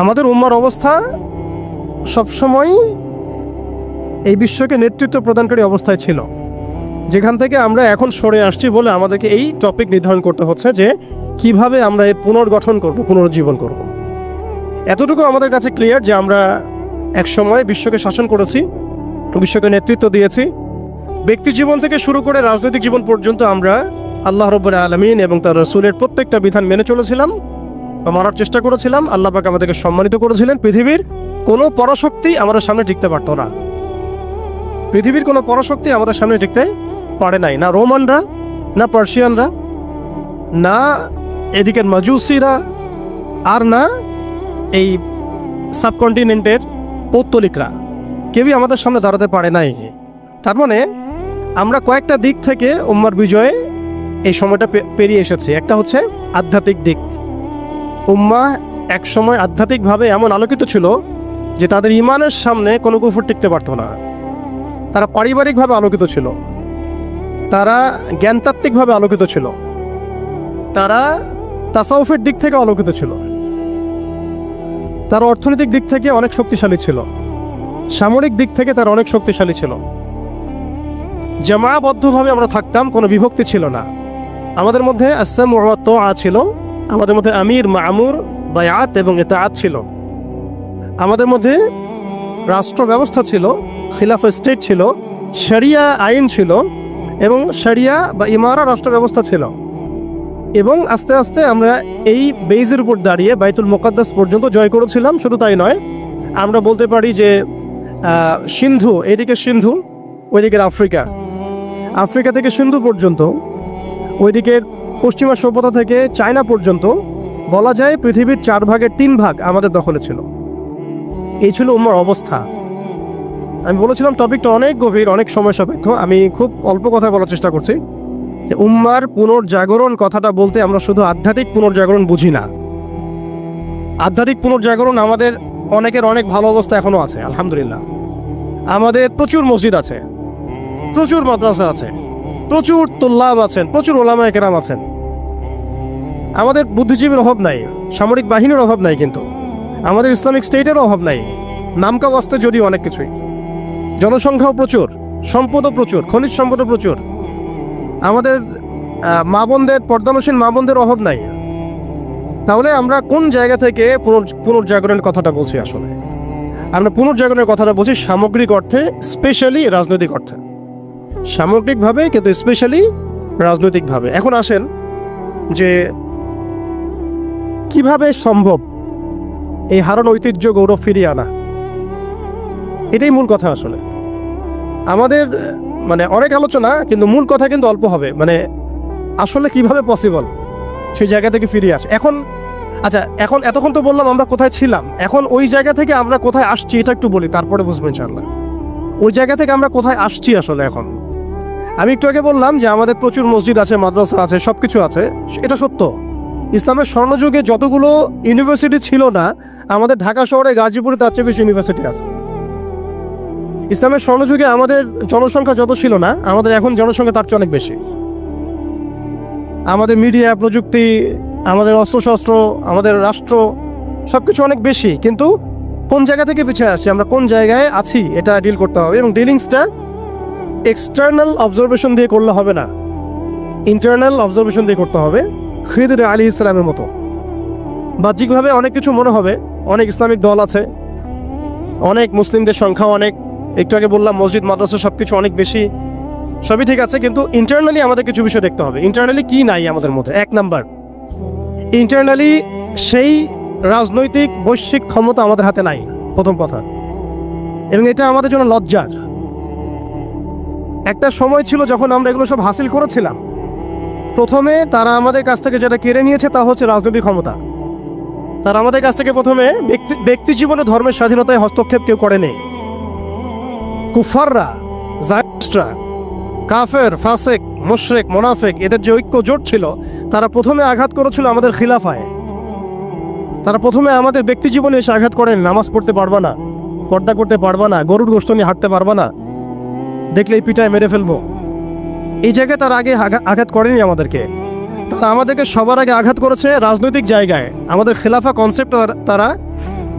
আমাদের উম্মার অবস্থা সবসময় এই বিশ্বকে নেতৃত্ব প্রদানকারী অবস্থায় ছিল, যেখান থেকে আমরা এখন সরে আসছি বলে আমাদেরকে এই টপিক নির্ধারণ করতে হচ্ছে যে কিভাবে আমরা এর পুনর্গঠন করব, পুনরুজ্জীবন করব। এতটুকু আমাদের কাছে ক্লিয়ার যে আমরা একসময় বিশ্বকে শাসন করেছি, বিশ্বকে নেতৃত্ব দিয়েছি। ব্যক্তি জীবন থেকে শুরু করে রাজনৈতিক জীবন পর্যন্ত আমরা আল্লাহ রাব্বুল আলামিন এবং তার রাসূলের প্রত্যেকটা বিধান মেনে চলেছিলাম বা মানার চেষ্টা করেছিলাম। আল্লাহ পাক আমাদেরকে সম্মানিত করেছিলেন। পৃথিবীর কোনো পরাশক্তি আমাদের সামনে টিকতে পারতো না, পৃথিবীর কোনো পরাশক্তি আমাদের সামনে টিকতে পারে নাই, না রোমানরা, না পার্সিয়ানরা, না এদিকের মাজুসিরা, আর না এই সাবকন্টিনেন্টের পৌত্তলিকরা, কেউই আমাদের সামনে দাঁড়াতে পারে নাই। তার মানে আমরা কয়েকটা দিক থেকে উম্মার বিজয়ে এই সময়টা পেরিয়ে এসেছি। একটা হচ্ছে আধ্যাত্মিক দিক। উম্মাহ এক সময় আধ্যাত্মিকভাবে এমন আলোকিত ছিল যে তাদের ঈমানের সামনে কোনো কুফর টিকতে পারতো না। তারা পারিবারিকভাবে আলোকিত ছিল, তারা জ্ঞানতাত্ত্বিকভাবে আলোকিত ছিল, তারা তাসাউফের দিক থেকে আলোকিত ছিল, তারা অর্থনৈতিক দিক থেকে অনেক শক্তিশালী ছিল, সামরিক দিক থেকে তারা অনেক শক্তিশালী ছিল। জামায়াবদ্ধভাবে আমরা থাকতাম, কোনো বিভক্তি ছিল না। আমাদের মধ্যে আসসাম ওয়া তাআ ছিল, আমাদের মধ্যে আমির, মামুর, বায়াত এবং ইতাআত ছিল। আমাদের মধ্যে রাষ্ট্র ব্যবস্থা ছিল, খিলাফা স্টেট ছিল, শরিয়া আইন ছিল এবং শরিয়া বা ইমারা রাষ্ট্র ব্যবস্থা ছিল। এবং আস্তে আস্তে আমরা এই বেইজের উপর দাঁড়িয়ে বাইতুল মুকাদ্দাস পর্যন্ত জয় করেছিলাম। শুধু তাই নয়, আমরা বলতে পারি যে সিন্ধু, এদিকে সিন্ধু, ওইদিকের আফ্রিকা, আফ্রিকা থেকে সিন্ধু পর্যন্ত, ওইদিকের পশ্চিমা সভ্যতা থেকে চায়না পর্যন্ত বলা যায় পৃথিবীর 4 ভাগের 3 ভাগ আমাদের দখলে ছিল। এই ছিল উম্মার অবস্থা। আমি বলেছিলাম টপিকটা অনেক গভীর, অনেক সময় সাপেক্ষ। আমি খুব অল্প কথা বলার চেষ্টা করছি যে উম্মার পুনর্জাগরণ কথাটা বলতে আমরা শুধু আধ্যাত্মিক পুনর্জাগরণ বুঝি না। আধ্যাত্মিক পুনর্জাগরণ আমাদের অনেকের অনেক ভালো অবস্থা এখনও আছে, আলহামদুলিল্লাহ। আমাদের প্রচুর মসজিদ আছে, প্রচুর মাদ্রাসা আছে, প্রচুর তুল্লাব আছেন, প্রচুর ওলামায়ে কেরাম আছেন। আমাদের বুদ্ধিজীবীর অভাব নাই, সামরিক বাহিনীর অভাব নাই, কিন্তু আমাদের ইসলামিক স্টেটেরও অভাব নাই। নামকা বাস্তে যদিও অনেক কিছুই, জনসংখ্যাও প্রচুর, সম্পদও প্রচুর, খনিজ সম্পদও প্রচুর। আমাদের মা বোনদের, পর্দানসীন মা বোনদের অভাব নাই। তাহলে আমরা কোন জায়গা থেকে পুনর্জাগরণের কথাটা বলছি? আসলে আমরা পুনর্জাগরণের কথাটা বলছি সামগ্রিক অর্থে, স্পেশালি রাজনৈতিক অর্থে। সামগ্রিকভাবে কিন্তু স্পেশালি রাজনৈতিকভাবে। এখন আসেন যে কিভাবে সম্ভব এই হারানো ঐতিহ্য, গৌরব ফিরিয়ে আনা। এটাই মূল কথা। আসলে আমাদের অনেক আলোচনা, কিন্তু মূল কথা কিন্তু অল্প হবে। আসলে কিভাবে পসিবল সেই জায়গা থেকে ফিরে আসে। এখন এখন এতক্ষণ তো বললাম আমরা কোথায় ছিলাম, এখন ওই জায়গা থেকে আমরা কোথায় আসছি এটা একটু বলি, তারপরে বুঝবো ইনশাআল্লাহ ওই জায়গা থেকে আমরা কোথায় আসছি। আসলে এখন আমি একটু আগে বললাম যে আমাদের প্রচুর মসজিদ আছে, মাদ্রাসা আছে, সব কিছু আছে, এটা সত্য। ইসলামের স্বর্ণযুগে যতগুলো ইউনিভার্সিটি ছিল না, আমাদের ঢাকা শহরে, গাজীপুরে তার চেয়ে বেশি ইউনিভার্সিটি আছে। ইসলামের স্বর্ণযুগে আমাদের জনসংখ্যা যত ছিল না, আমাদের এখন জনসংখ্যা তার চেয়ে অনেক বেশি। আমাদের মিডিয়া, প্রযুক্তি, আমাদের অস্ত্রশস্ত্র, আমাদের রাষ্ট্র, সব কিছু অনেক বেশি। কিন্তু কোন জায়গা থেকে পিছিয়ে আসছি, আমরা কোন জায়গায় আছি, এটা ডিল করতে হবে। এবং ডিলিংসটা এক্সটার্নাল অবজারভেশন দিয়ে করলে হবে না, ইন্টারনাল অবজারভেশন দিয়ে করতে হবে। খিদর আলাইহিস সালামের মতো বাহ্যিকভাবে অনেক কিছু মনে হবে, অনেক ইসলামিক দল আছে, অনেক মুসলিমদের সংখ্যা অনেক, একটু আগে বললাম মসজিদ, মাদ্রাসা সব কিছু অনেক বেশি, সবই ঠিক আছে। কিন্তু ইন্টারনালি আমাদের কিছু বিষয় দেখতে হবে। ইন্টারনালি কি নাই আমাদের মধ্যে? 1 নাম্বার, ইন্টারনালি সেই রাজনৈতিক বৈশ্বিক ক্ষমতা আমাদের হাতে নাই, প্রথম কথা। এবং এটা আমাদের জন্য লজ্জার। একটা সময় ছিল যখন আমরা এগুলো সব হাসিল করেছিলাম, প্রথমে তারা আমাদের কাছ থেকে যেটা কেড়ে নিয়েছে তা হচ্ছে রাজনৈতিক ক্ষমতা। তারা আমাদের কাছ থেকে প্রথমে ব্যক্তি জীবনে ধর্মের স্বাধীনতায় হস্তক্ষেপ কেউ করেনি। কুফাররা, জায়স্টরা, কাফের, ফাসেক, মুশরিক, মুনাফিক, এদের যে ঐক্য জোট ছিল, তারা প্রথমে আঘাত করেছিল আমাদের খিলাফায়। তারা প্রথমে আমাদের ব্যক্তি জীবনে এসে আঘাত করেন। নামাজ পড়তে পারবা না, পর্দা করতে পারবা না, গরুর গোশত নিয়ে হাঁটতে পারবা না, দেখলেই পিটায় মেরে ফেলবো, এই জায়গায় তার আগে আঘাত করেনি আমাদেরকে। তারা আমাদেরকে সবার আগে আঘাত করেছে রাজনৈতিক জায়গায়। আমাদের খেলাফা কনসেপ্ট তারা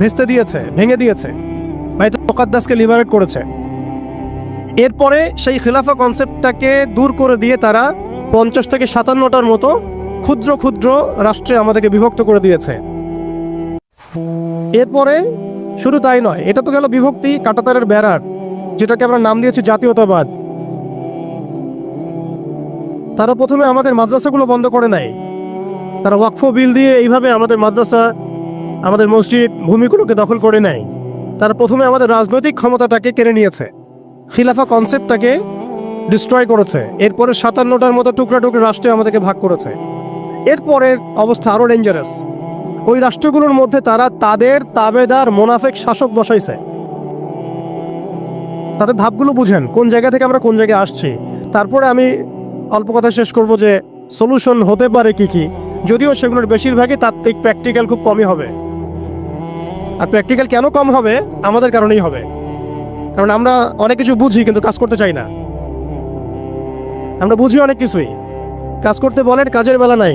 ভেস্তে দিয়েছে, ভেঙে দিয়েছে, বাইতুল মুকাদ্দাসকে লিবারেট করেছে। এরপরে সেই খেলাফা কনসেপ্টটাকে দূর করে দিয়ে তারা 50 থেকে 57টার মতো ক্ষুদ্র ক্ষুদ্র রাষ্ট্রে আমাদেরকে বিভক্ত করে দিয়েছে। এরপরে শুধু তাই নয়, এটা তো গেল বিভক্তি, কাঁটাতারের বেড়ার, যেটাকে আমরা নাম দিয়েছি জাতীয়তাবাদ। তারা প্রথমে আমাদের মাদ্রাসাগুলো বন্ধ করে নাই। তারা ওয়াকফ বিল দিয়ে এইভাবে আমাদের মাদ্রাসা, আমাদের মসজিদ, ভূমিগুলোকে দখল করে নেয়। তারা প্রথমে আমাদের রাজনৈতিক ক্ষমতাটাকে কেড়ে নিয়েছে, খিলাফা কনসেপ্টটাকে ডিস্ট্রয় করেছে। এরপরে 57টার মতো টুকরা টুকরা রাষ্ট্রে আমাদেরকে ভাগ করেছে। এরপরের অবস্থা আরও ডেঞ্জারাস। ওই রাষ্ট্রগুলোর মধ্যে তারা তাদের তাবেদার মোনাফেক শাসক বসাইছে। তাদের ধাপগুলো বুঝেন, কোন জায়গা থেকে আমরা কোন জায়গায় আসছি। তারপরে আমি অল্প কথা শেষ করব যে সলিউশন হতে পারে কি কি, যদিও সেগুলোর বেশিরভাগই তাত্ত্বিক, প্র্যাকটিক্যাল খুব কমই হবে। আর প্র্যাকটিক্যাল কেন কম হবে? আমাদের কারণেই হবে। কারণ আমরা অনেক কিছু বুঝি কিন্তু কাজ করতে চাই না। আমরা বুঝি অনেক কিছুই, কাজ করতে বলেন কাজের বেলা নাই,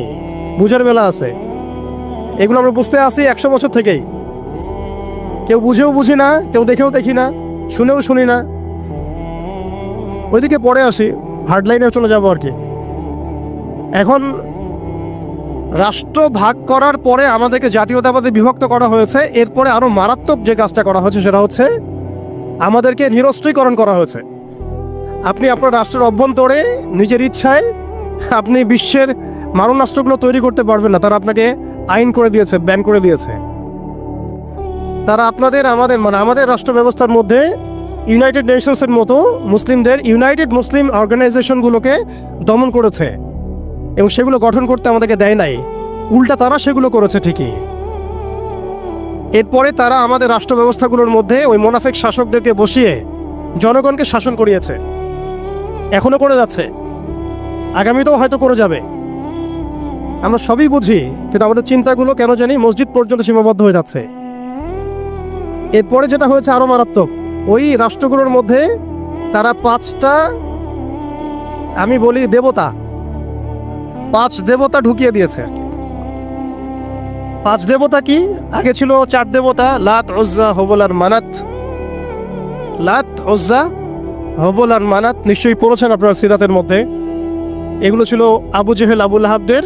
বুঝার বেলা আছে। এগুলো আমরা বুঝতে আসি 100 বছর থেকেই। কেউ বুঝেও বুঝি না, কেউ দেখেও দেখি না, শুনেও শুনি না। ওইদিকে পরে আসি, হার্ডলাইনে চলে যাবো আর কি। এখন রাষ্ট্র ভাগ করার পরে আমাদেরকে জাতীয়তাবাদে বিভক্ত করা হয়েছে। এরপরে আরও মারাত্মক যে কাজটা করা হয়েছে সেটা হচ্ছে আমাদেরকে নিরস্ত্রীকরণ করা হয়েছে। আপনি আপনার রাষ্ট্রের অভ্যন্তরে নিজের ইচ্ছায় আপনি বিশ্বের মারণাস্ত্রগুলো তৈরি করতে পারবেন না, তারা আপনাকে আইন করে দিয়েছে, ব্যান করে দিয়েছে। তারা আমাদের রাষ্ট্র ব্যবস্থার মধ্যে ইউনাইটেড নেশনসের মতো মুসলিমদের ইউনাইটেড মুসলিম অর্গানাইজেশনগুলোকে দমন করেছে এবং সেগুলো গঠন করতে আমাদেরকে দেয় নাই, উল্টা তারা সেগুলো করেছে ঠিকই। এরপরে তারা আমাদের রাষ্ট্র ব্যবস্থাগুলোর মধ্যে ওই মোনাফেক শাসকদেরকে বসিয়ে জনগণকে শাসন করিয়েছে, এখনো করে যাচ্ছে, আগামীতেও হয়তো করে যাবে। আমরা সবই বুঝি, কিন্তু আমাদের চিন্তাগুলো কেন জানি মসজিদ পর্যন্ত সীমাবদ্ধ হয়ে যাচ্ছে। এরপরে যেটা হয়েছে আরো মারাত্মক, ওই রাষ্ট্রগুলোর মধ্যে তারা 5টা আমি বলি দেবতা, 5 দেবতা ঢুকিয়ে দিয়েছে। 5 দেবতা কি? আগে ছিল 4 দেবতা, লাত, উজ্জা, হবল আর মানাত। লাত, উজ্জা, হবল আর মানাত নিশ্চয়ই পড়েছেন আপনার সিরাতের মধ্যে। এগুলো ছিল আবু জেহেল, আবু লাহাবদের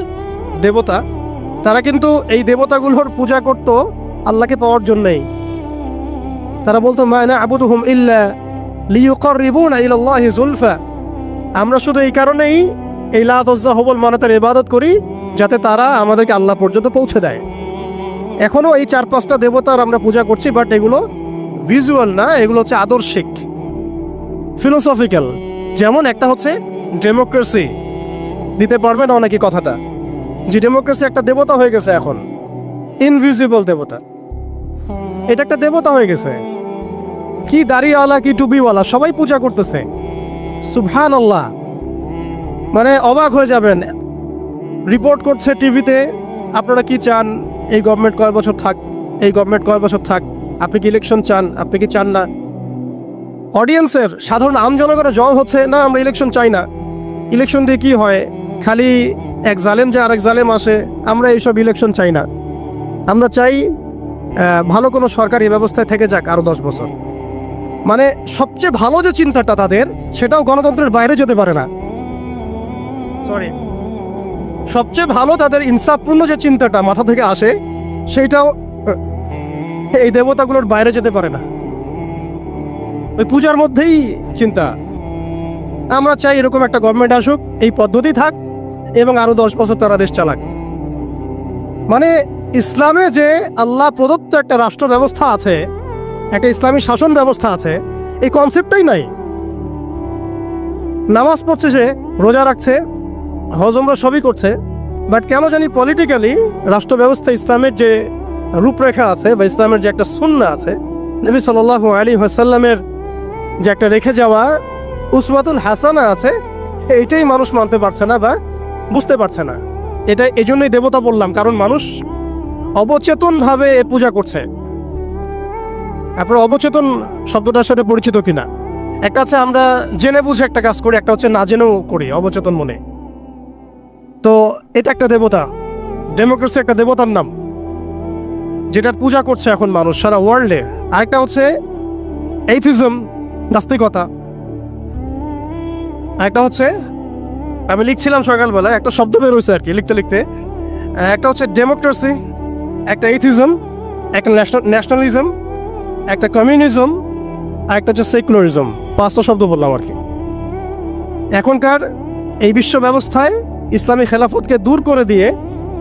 দেবতা। তারা কিন্তু এই দেবতাগুলোর পূজা করত আল্লাহকে পাওয়ার জন্যই। তারা বলতো মা না'বুদুহুম ইল্লা লিয়ুকাররিবুনা ইলাল্লাহি যুলফা, আমরা শুধু এই কারণেই এই লাত, উজ্জা, হবল, মানাতের ইবাদত করি যাতে তারা আমাদেরকে আল্লাহ পর্যন্ত পৌঁছে দেয়। এখনো এই 4-5টা দেবতার আমরা পূজা করছি, বাট এগুলো ভিজুয়াল না, এগুলো হচ্ছে আদর্শিক, ফিলোসফিক্যাল। যেমন একটা হচ্ছে ডেমোক্রেসি, দিতে পারবে না অনেকে কথাটা, যে ডেমোক্রেসি একটা দেবতা হয়ে গেছে এখন, ইনভিজিবল দেবতা, এটা একটা দেবতা হয়ে গেছে। কি দাড়িওয়ালা, কি টুপিওয়ালা, সবাই পূজা করতেছে। সুবহানাল্লাহ, মানে অবাক হয়ে যাবেন। রিপোর্ট করছে টিভিতে, আপনারা কি চান, এই গভর্নমেন্ট কয় বছর থাক, এই গভর্নমেন্ট কয় বছর থাক, আপনি কি ইলেকশন চান, আপনি কি চান না? অডিয়েন্সের, সাধারণ আম জনগণের জবাব হচ্ছে না, আমরা ইলেকশন চাই না। ইলেকশন দিয়ে কি হয়, খালি এক জালেম যে আরেক জালেম আসে, আমরা এইসব ইলেকশন চাই না। আমরা চাই ভালো কোনো সরকারি ব্যবস্থায় থেকে যাক আরও 10 বছর। মানে সবচেয়ে ভালো যে চিন্তাটা তাদের, সেটাও গণতন্ত্রের বাইরে যেতে পারে না। সরি, সবচেয়ে ভালো তাদের ইনসাফপূর্ণ যে চিন্তাটা মাথা থেকে আসে, সেইটাও এই দেবতাগুলোর বাইরে যেতে পারে না। ওই পূজার মধ্যেই চিন্তা, আমরা চাই এরকম একটা গভর্নমেন্ট আসুক, এই পদ্ধতি থাক এবং আরো 10 বছর তারা দেশ চালাক। মানে ইসলামে যে আল্লাহ প্রদত্ত একটা রাষ্ট্র ব্যবস্থা আছে, একটা ইসলামী শাসন ব্যবস্থা আছে, এই কনসেপ্টটাই নাই। নামাজ পড়ছে, সে রোজা রাখছে, হজ উমরা সবই করছে, বাট কেন জানি পলিটিক্যালি রাষ্ট্র ব্যবস্থা, ইসলামের যে রূপরেখা আছে বা ইসলামের যে একটা সুন্নাহ আছে, নবী সাল্লাল্লাহু আলাইহি ওয়াসাল্লামের যে একটা রেখে যাওয়া উসওয়াতুল হাসানা আছে, এইটাই মানুষ মানতে পারছে না বা বুঝতে পারছে না। এটা এই জন্যই দেবতা বললাম, কারণ মানুষ অবচেতনভাবে এর পূজা করছে। আপনার অবচেতন শব্দটার সাথে পরিচিত কিনা? একটা আছে আমরা জেনে বুঝে একটা কাজ করি, একটা হচ্ছে না জেনেও করি, অবচেতন মনে। তো এটা একটা দেবতা, ডেমোক্রেসি একটা দেবতার নাম, যেটার পূজা করছে এখন মানুষ সারা ওয়ার্ল্ডে। আরেকটা হচ্ছে এইথিজম, নাস্তিকতা। আরেকটা হচ্ছে, আমি লিখছিলাম সকালবেলা, একটা শব্দ বের হয়েছে আর কি লিখতে লিখতে, একটা হচ্ছে ডেমোক্রেসি, একটা এইথিজম, একটা ন্যাশনালিজম, একটা কমিউনিজম, আর একটা হচ্ছে সেকুলারিজম। 5টা শব্দ বললাম আর কি। এখনকার এই বিশ্ব ব্যবস্থায় ইসলামী খেলাফতকে দূর করে দিয়ে,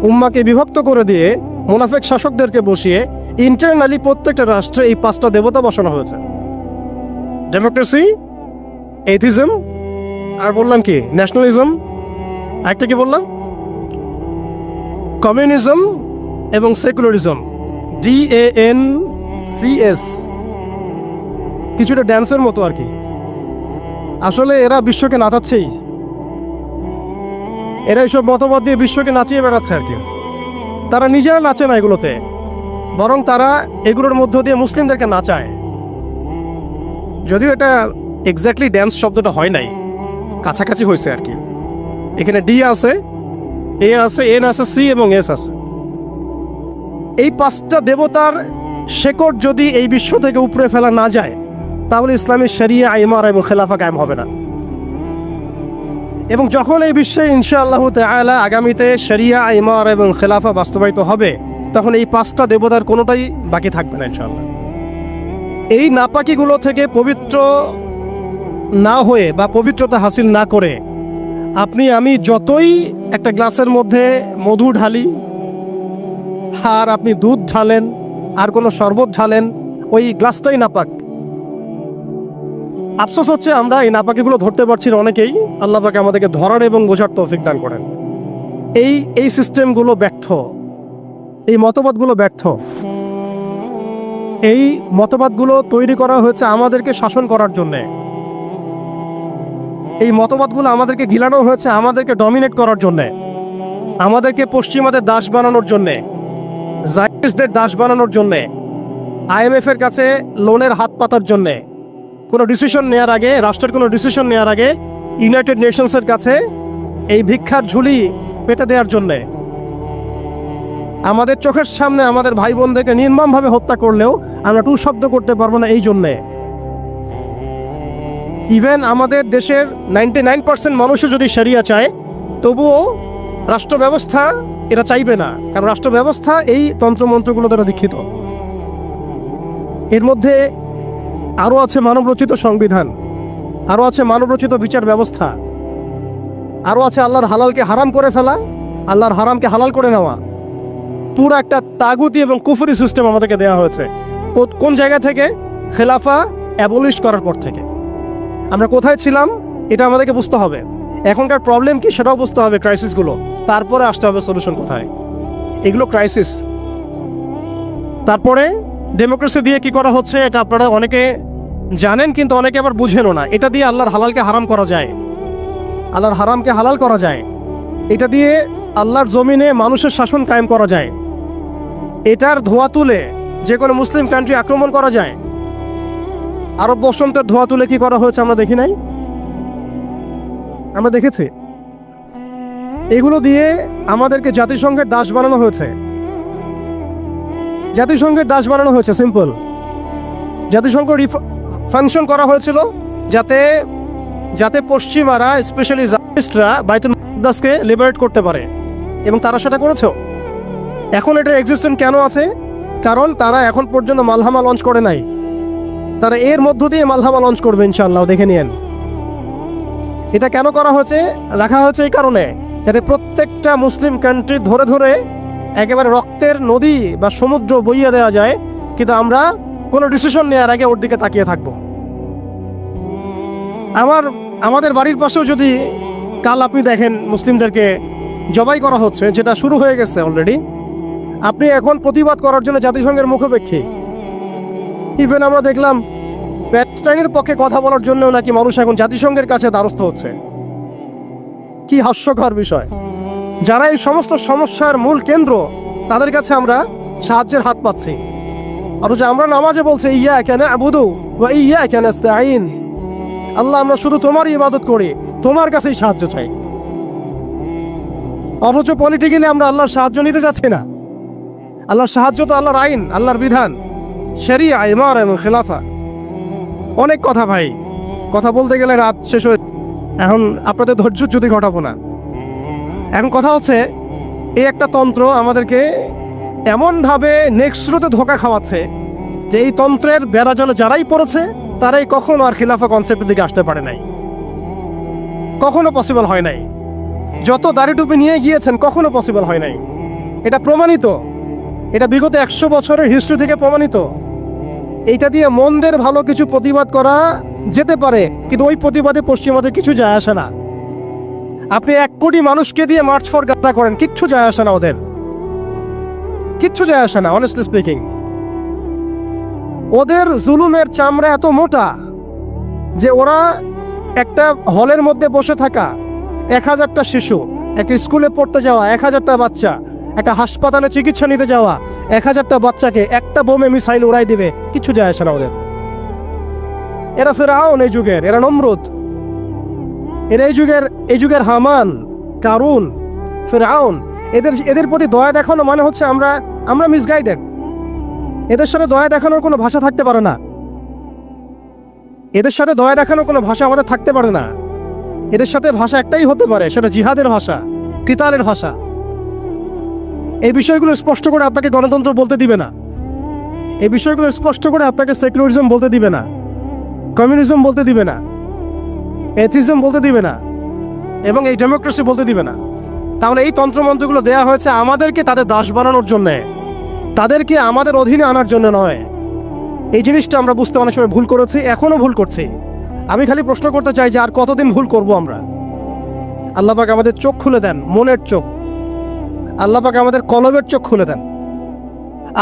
উম্মাকে বিভক্ত করে দিয়ে, মুনাফেক শাসকদেরকে বসিয়ে ইন্টারনালি প্রত্যেকটা রাষ্ট্রে এই 5টা দেবতা বসানো হয়েছে। ডেমোক্রেসি, এথিজম, আর বললাম কি ন্যাশনালিজম, একটা কি বললাম কমিউনিজম এবং সেকুলারিজম, DANCS, কিছুটা ড্যান্সের মতো আর কি। আসলে এরা বিশ্বকে নাচাচ্ছেই, এরা এইসব মতবাদ দিয়ে বিশ্বকে নাচিয়ে বেড়াচ্ছে আর কি। তারা নিজেরা নাচে না এগুলোতে, বরং তারা এগুলোর মধ্য দিয়ে মুসলিমদেরকে নাচায়। যদিও এটা এক্স্যাক্টলি ড্যান্স শব্দটা হয় নাই, কাছাকাছি হয়েছে আর কি। এখানে D আছে, A আছে, N আছে, C এবং S আছে। এই 5টা দেবতার শেকড় যদি এই বিশ্ব থেকে উপরে ফেলা না যায়, তাহলে ইসলামী শরিয়া, ইমারা এবং খেলাফা কায়েম হবে না। এবং যখন এই বিশ্বে ইনশাআল্লাহ তাআলা আগামীতে শরিয়া, ইমারা এবং খেলাফা বাস্তবায়িত হবে, তখন এই 5টা দেবতার কোনোটাই বাকি থাকবে না ইনশাআল্লাহ। এই নাপাকিগুলো থেকে পবিত্র না হয়ে বা পবিত্রতা হাসিল না করে আপনি আমি যতই একটা গ্লাসের মধ্যে মধু ঢালি, আর আপনি দুধ ঢালেন আর কোনো শরবত ঢালেন, ওই গ্লাসটাই নাপাক। আফসোস হচ্ছে আমরা এই নাপাকিগুলো ধরতে পারছি না অনেকেই। আল্লাহ পাক আমাদেরকে ধরার এবং বোঝার তৌফিক দান করেন। এই সিস্টেমগুলো ব্যর্থ, এই মতবাদগুলো ব্যর্থ। এই মতবাদগুলো তৈরি করা হয়েছে আমাদেরকে শাসন করার জন্যে। এই মতবাদগুলো আমাদেরকে গিলানো হয়েছে আমাদেরকে ডমিনেট করার জন্যে, আমাদেরকে পশ্চিমাদের দাস বানানোর জন্যে, জায়নিস্টদের দাস বানানোর জন্যে, IMF এর কাছে লোনের হাত পাতার জন্যে, কোনো ডিসিশন নেওয়ার আগে, রাষ্ট্রের কোনো ডিসিশন নেওয়ার আগে ইউনাইটেড নেশনসের কাছে এই ভিক্ষার ঝুলি পেতে দেওয়ার জন্যে। আমাদের চোখের সামনে আমাদের ভাই বোনদেরকে নির্মমভাবে হত্যা করলেও আমরা টু শব্দ করতে পারবো না এই জন্যে। ইভেন আমাদের দেশের 99% মানুষও যদি শরিয়া চায়, তবুও রাষ্ট্র ব্যবস্থা এরা চাইবে না, কারণ রাষ্ট্র ব্যবস্থা এই তন্ত্রমন্ত্রগুলো দ্বারা দীক্ষিত। এর মধ্যে আরও আছে মানবরচিত সংবিধান, আরও আছে মানবরচিত বিচার ব্যবস্থা, আরও আছে আল্লাহর হালালকে হারাম করে ফেলা, আল্লাহর হারামকে হালাল করে নেওয়া। পুরো একটা তাগুতি এবং কুফরি সিস্টেম আমাদেরকে দেওয়া হয়েছে। কোন জায়গা থেকে? খেলাফা অ্যাবলিশ করার পর থেকে। আমরা কোথায় ছিলাম এটা আমাদেরকে বুঝতে হবে। এখনকার প্রবলেম কি সেটাও বুঝতে হবে, ক্রাইসিসগুলো, তারপরে আসতে হবে সলিউশন কোথায়। এগুলো ক্রাইসিস। তারপরে ডেমোক্রেসি দিয়ে কি করা হচ্ছে এটা আপনারা অনেকে জানেন, কিন্তু অনেকে আবার বুঝেনও না। এটা দিয়ে আল্লাহর হালালকে হারাম করা যায়, আল্লাহর হারামকে হালাল করা যায়। এটা দিয়ে আল্লাহর জমিনে মানুষের শাসন কায়েম করা যায়। এটার ধোয়া তুলে যে কোনো মুসলিম কান্ট্রি আক্রমণ করা যায়। আরব বসন্তের ধোয়া তুলে কি করা হয়েছে আমরা দেখি নাই? আমরা দেখেছি। এগুলো দিয়ে আমাদেরকে জাতিসংঘের দাস বানানো হয়েছে। জাতিসংঘের দাস বানানো হয়েছে, সিম্পল। জাতিসংঘ ফাংশন করা হয়েছিল যাতে যাতে পশ্চিমারা, স্পেশালি জায়নিস্টরা বাইতুল মুকাদ্দাসকে লিবারেট করতে পারে, এবং তারা সেটা করেছে। এখন এটা এক্সিস্টেন্ট কেন আছে? কারণ তারা এখন পর্যন্ত মালহামা লঞ্চ করে নাই। তারা এর মধ্য দিয়ে মালহামা লঞ্চ করবে ইনশাআল্লাহ, দেখে নিয়েন। এটা কেন করা হয়েছে? রাখা হয়েছে এই কারণে, যাতে প্রত্যেকটা মুসলিম কান্ট্রি ধরে ধরে একেবারে রক্তের নদী বা সমুদ্র বইয়ে দেওয়া যায়, কিন্তু আমরা কোনো ডিসিশন নেওয়ার আগে ওর দিকে তাকিয়ে থাকবো। আমাদের বাড়ির পাশেও যদি কাল আপনি দেখেন মুসলিমদেরকে জবাই করা হচ্ছে, যেটা শুরু হয়ে গেছে অলরেডি, আপনি এখন প্রতিবাদ করার জন্য জাতিসংঘের মুখোপেক্ষী। ইভেন আমরা দেখলাম প্যালেস্টাইনের পক্ষে কথা বলার জন্য নাকি মানুষ এখন জাতিসংঘের কাছে দ্বারস্থ হচ্ছে। কি হাস্যকর বিষয়! যারা এই সমস্ত সমস্যার মূল কেন্দ্র, তাদের কাছে আমরা সাহায্যের হাত পাচ্ছি। অথচ আমরা নামাজে বলছি ইয়াকা না'বুদু ওয়া ইয়াকা নাস্তাঈন, আল্লাহ আমরা শুধু তোমারই ইবাদত করি, তোমার কাছেই সাহায্য চাই। অথচ পলিটিক্যালি আমরা আল্লাহর সাহায্য নিতে যাচ্ছি না। আল্লাহর সাহায্য তো আল্লাহর আইন, আল্লাহর বিধান, শরিয়া, ইমারা এবং খেলাফা। অনেক কথা ভাই, কথা বলতে গেলে রাত শেষ হয়ে, এখন আপনাদের ধৈর্য যদি ঘটাবো না। এখন কথা হচ্ছে, এই একটা তন্ত্র আমাদেরকে এমনভাবে নেক্সট স্রোতে ধোঁকা খাওয়াচ্ছে যে এই তন্ত্রের বেড়াজালে যারাই পড়েছে তারাই কখনো আর খিলাফা কনসেপ্টের দিকে আসতে পারে নাই, কখনো পসিবল হয় নাই। যত দাড়ি টুপি নিয়ে গিয়েছেন কখনো পসিবল হয় নাই। এটা প্রমাণিত, এটা বিগত 100 বছরের হিস্ট্রি থেকে প্রমাণিত। এইটা দিয়ে মন্দের ভালো কিছু প্রতিবাদ করা যেতে পারে, কিন্তু ওই প্রতিবাদে পশ্চিমাদের কিছু যায় আসে না। আপনি 1 কোটি মানুষকে দিয়ে মার্চ ফর গাজা করেন, কিচ্ছু যায় আসে না, ওদের কিচ্ছু যায় আসে না। অনেস্টলি স্পিকিং, ওদের জুলুমের চামড়া এত মোটা যে ওরা একটা হলের মধ্যে বসে থাকা 1000টা শিশু, একটা স্কুলে পড়তে যাওয়া 1000টা বাচ্চা, একটা হাসপাতালে চিকিৎসা নিতে যাওয়া 1000টা বাচ্চাকে একটা বোমে মিসাইল উড়াই দিবে, কিছু যায় আসে না ওদের। এরা ফেরাউন এই যুগের, এরা নমরুদ, এরা এই যুগের হামান, কারুন, ফেরাউন। এদের প্রতি দয়া দেখানো মানে হচ্ছে আমরা মিসগাইডেড। এদের সাথে দয়া দেখানোর কোনো ভাষা থাকতে পারে না। এদের সাথে দয়া দেখানোর কোনো ভাষা আমাদের থাকতে পারে না। এদের সাথে ভাষা একটাই হতে পারে, সেটা জিহাদের ভাষা, কিতালের ভাষা। এই বিষয়গুলো স্পষ্ট করে আপনাকে গণতন্ত্র বলতে দিবে না। এই বিষয়গুলো স্পষ্ট করে আপনাকে সেকুলারিজম বলতে দিবে না, কমিউনিজম বলতে দিবে না, এথিজম বলতে দিবে না। এবং এই ডেমোক্রেসি বলতে দিবে না। তাহলে এই তন্ত্রমন্ত্রগুলো দেয়া হয়েছে আমাদেরকে তাদের দাস বানানোর জন্যে, তাদেরকে আমাদের অধীনে আনার জন্য নয়। এই জিনিসটা আমরা বুঝতে অনেক সময় ভুল করেছি, এখনও ভুল করছি। আমি খালি প্রশ্ন করতে চাই যে আর কতদিন ভুল করব আমরা? আল্লাহ পাক আমাদের চোখ খুলে দেন, মনের চোখ। আল্লাহ পাক আমাদের কলবের চোখ খুলে দেন।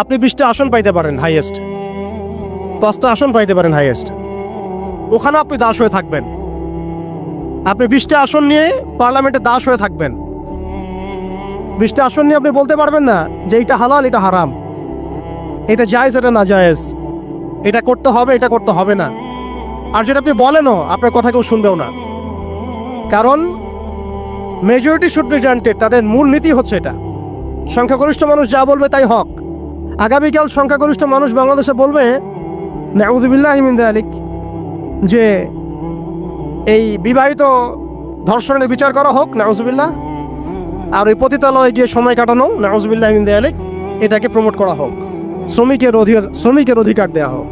আপনি 20টা আসন পাইতে পারেন হাইয়েস্ট, 5টা আসন পাইতে পারেন হাইয়েস্ট, ওখানে আপনি দাস হয়ে থাকবেন। আপনি 20টা আসন নিয়ে পার্লামেন্টে দাস হয়ে থাকবেন। 20টা আসন নিয়ে আপনি বলতে পারবেন না যে এটা হালাল, এটা হারাম, এটা জায়েজ, এটা না জায়েজ, এটা করতে হবে, এটা করতে হবে না। আর যেটা আপনি বলেনও, আপনার কথা কেউ শুনবেও না। কারণ মেজরিটি শুড বি গ্রান্টেড, তাদের মূল নীতি হচ্ছে এটা। সংখ্যাগরিষ্ঠ মানুষ যা বলবে তাই হক। আগামীকাল সংখ্যাগরিষ্ঠ মানুষ বাংলাদেশে বলবে নাউযুবিল্লাহি মিন যালিক, যে এই বিবাহিত ধর্ষণের বিচার করা হোক, নাউযুবিল্লাহ, আর ওই পতিতালয়ে গিয়ে সময় কাটানো, নাউযুবিল্লাহি মিন যালিক, এটাকে প্রমোট করা হোক, শ্রমিকের অধিকার দেওয়া হোক।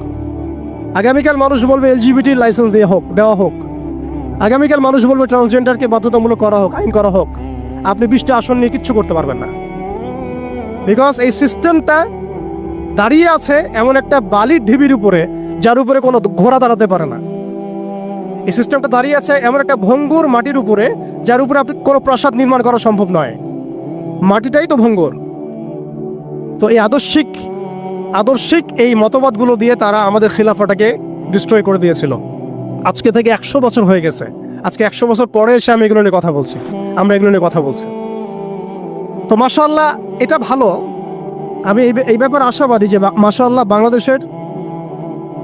আগামীকাল মানুষ বলবে এলজিবিটি লাইসেন্স দেওয়া হোক। আগামীকাল মানুষ বলবে ট্রান্সজেন্ডারকে বাধ্যতামূলক করা হোক, আইন করা হোক। আপনি 20টা আসন নিয়ে কিচ্ছু করতে পারবেন না, বিকজ এই সিস্টেমটা দাঁড়িয়ে আছে এমন একটা বালির ঢিবির উপরে, যার উপরে কোনো ঘোড়া দাঁড়াতে পারে না। এই সিস্টেমটা দাঁড়িয়ে আছে এমন একটা ভঙ্গুর মাটির উপরে, যার উপরে আপনি কোনো প্রাসাদ নির্মাণ করা সম্ভব নয়। মাটিটাই তো ভঙ্গুর। তো এই আদর্শিক এই মতবাদগুলো দিয়ে তারা আমাদের খিলাফাটাকে ডিস্ট্রয় করে দিয়েছিল। আজকে থেকে 100 বছর হয়ে গেছে। আজকে 100 বছর পরে এসে আমি এগুলো নিয়ে কথা বলছি, আমরা এগুলো নিয়ে কথা বলছি। তো মাশাআল্লাহ, এটা ভালো। আমি এই ব্যাপারে আশাবাদী যে মাশাআল্লাহ বাংলাদেশের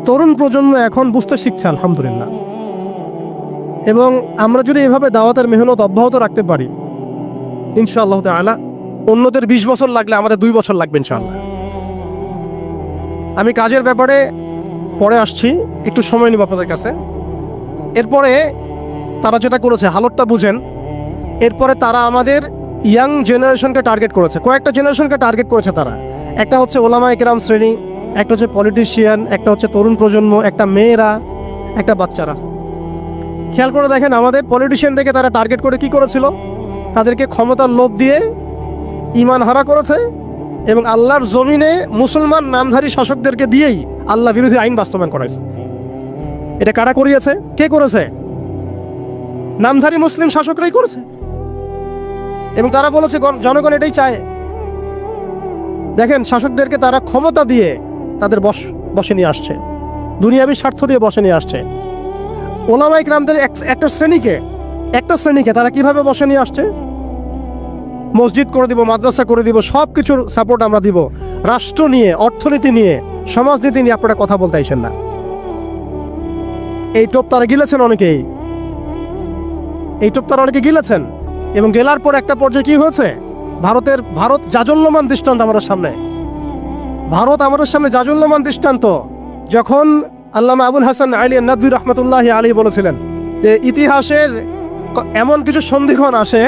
তরুণ প্রজন্ম এখন বুঝতে শিখছে, আলহামদুলিল্লাহ। এবং আমরা যদি এভাবে দাওয়াতের মেহনত অব্যাহত রাখতে পারি, ইনশাআল্লাহ তাআলা অন্যদের 20 বছর লাগলে আমাদের 2 বছর লাগবে ইনশাআল্লাহ। আমি কাজের ব্যাপারে পরে আসছি, একটু সময় নিব আপনাদের কাছে। এরপরে তারা যেটা করেছে, হালতটা বুঝেন। এরপরে তারা আমাদের ইয়াং জেনারেশনকে টার্গেট করেছে, কয়েকটা জেনারেশনকে টার্গেট করেছে তারা। একটা হচ্ছে ওলামায়ে কেরাম শ্রেণী, একটা হচ্ছে পলিটিশিয়ান, একটা হচ্ছে তরুণ প্রজন্ম, একটা মেয়েরা, একটা বাচ্চারা। খেয়াল করে দেখেন, আমাদের পলিটিশিয়ানদেরকে তারা টার্গেট করে কি করেছিল? তাদেরকে ক্ষমতার লোভ দিয়ে ঈমান হারা করেছে, এবং আল্লাহর জমিনে মুসলমান নামধারী শাসকদেরকে দিয়েই আল্লাহ বিরোধী আইন বাস্তবায়ন করেছে। এটা কারা করিয়েছে? কে করেছে? নামধারী মুসলিম শাসকরাই করেছে। এবং তারা বলেছে জনগণ এটাই চায়। দেখেন, শাসকদেরকে তারা ক্ষমতা দিয়ে তাদের বসে নিয়ে আসছে, দুনিয়াবী স্বার্থ দিয়ে বসে নিয়ে আসছে। ওলামায়ে কেরামদের একটা শ্রেণীকে তারা কিভাবে বসে নিয়ে আসছে? মসজিদ করে দিব, মাদ্রাসা করে দিব, সব কিছুর সাপোর্ট আমরা দিব। রাষ্ট্র নিয়ে, অর্থনীতি নিয়ে, সমাজনীতি নিয়ে আপনারা কথা বলতে আইসেন না। এই টোপ তারা গিলেছেন অনেকেই, অনেকে গিলেছেন। এবং গেলার পর একটা পর্যায়ে কি হয়েছে? ভারত জাজল্যমান দৃষ্টান্ত আমাদের সামনে। জাজল্যমান দৃষ্টান্ত। যখন আল্লামা আবুল হাসান আলী নাদভী রহমতুল্লাহ আলী বলেছিলেন যে ইতিহাসের এমন কিছু সন্ধিক্ষণ আসে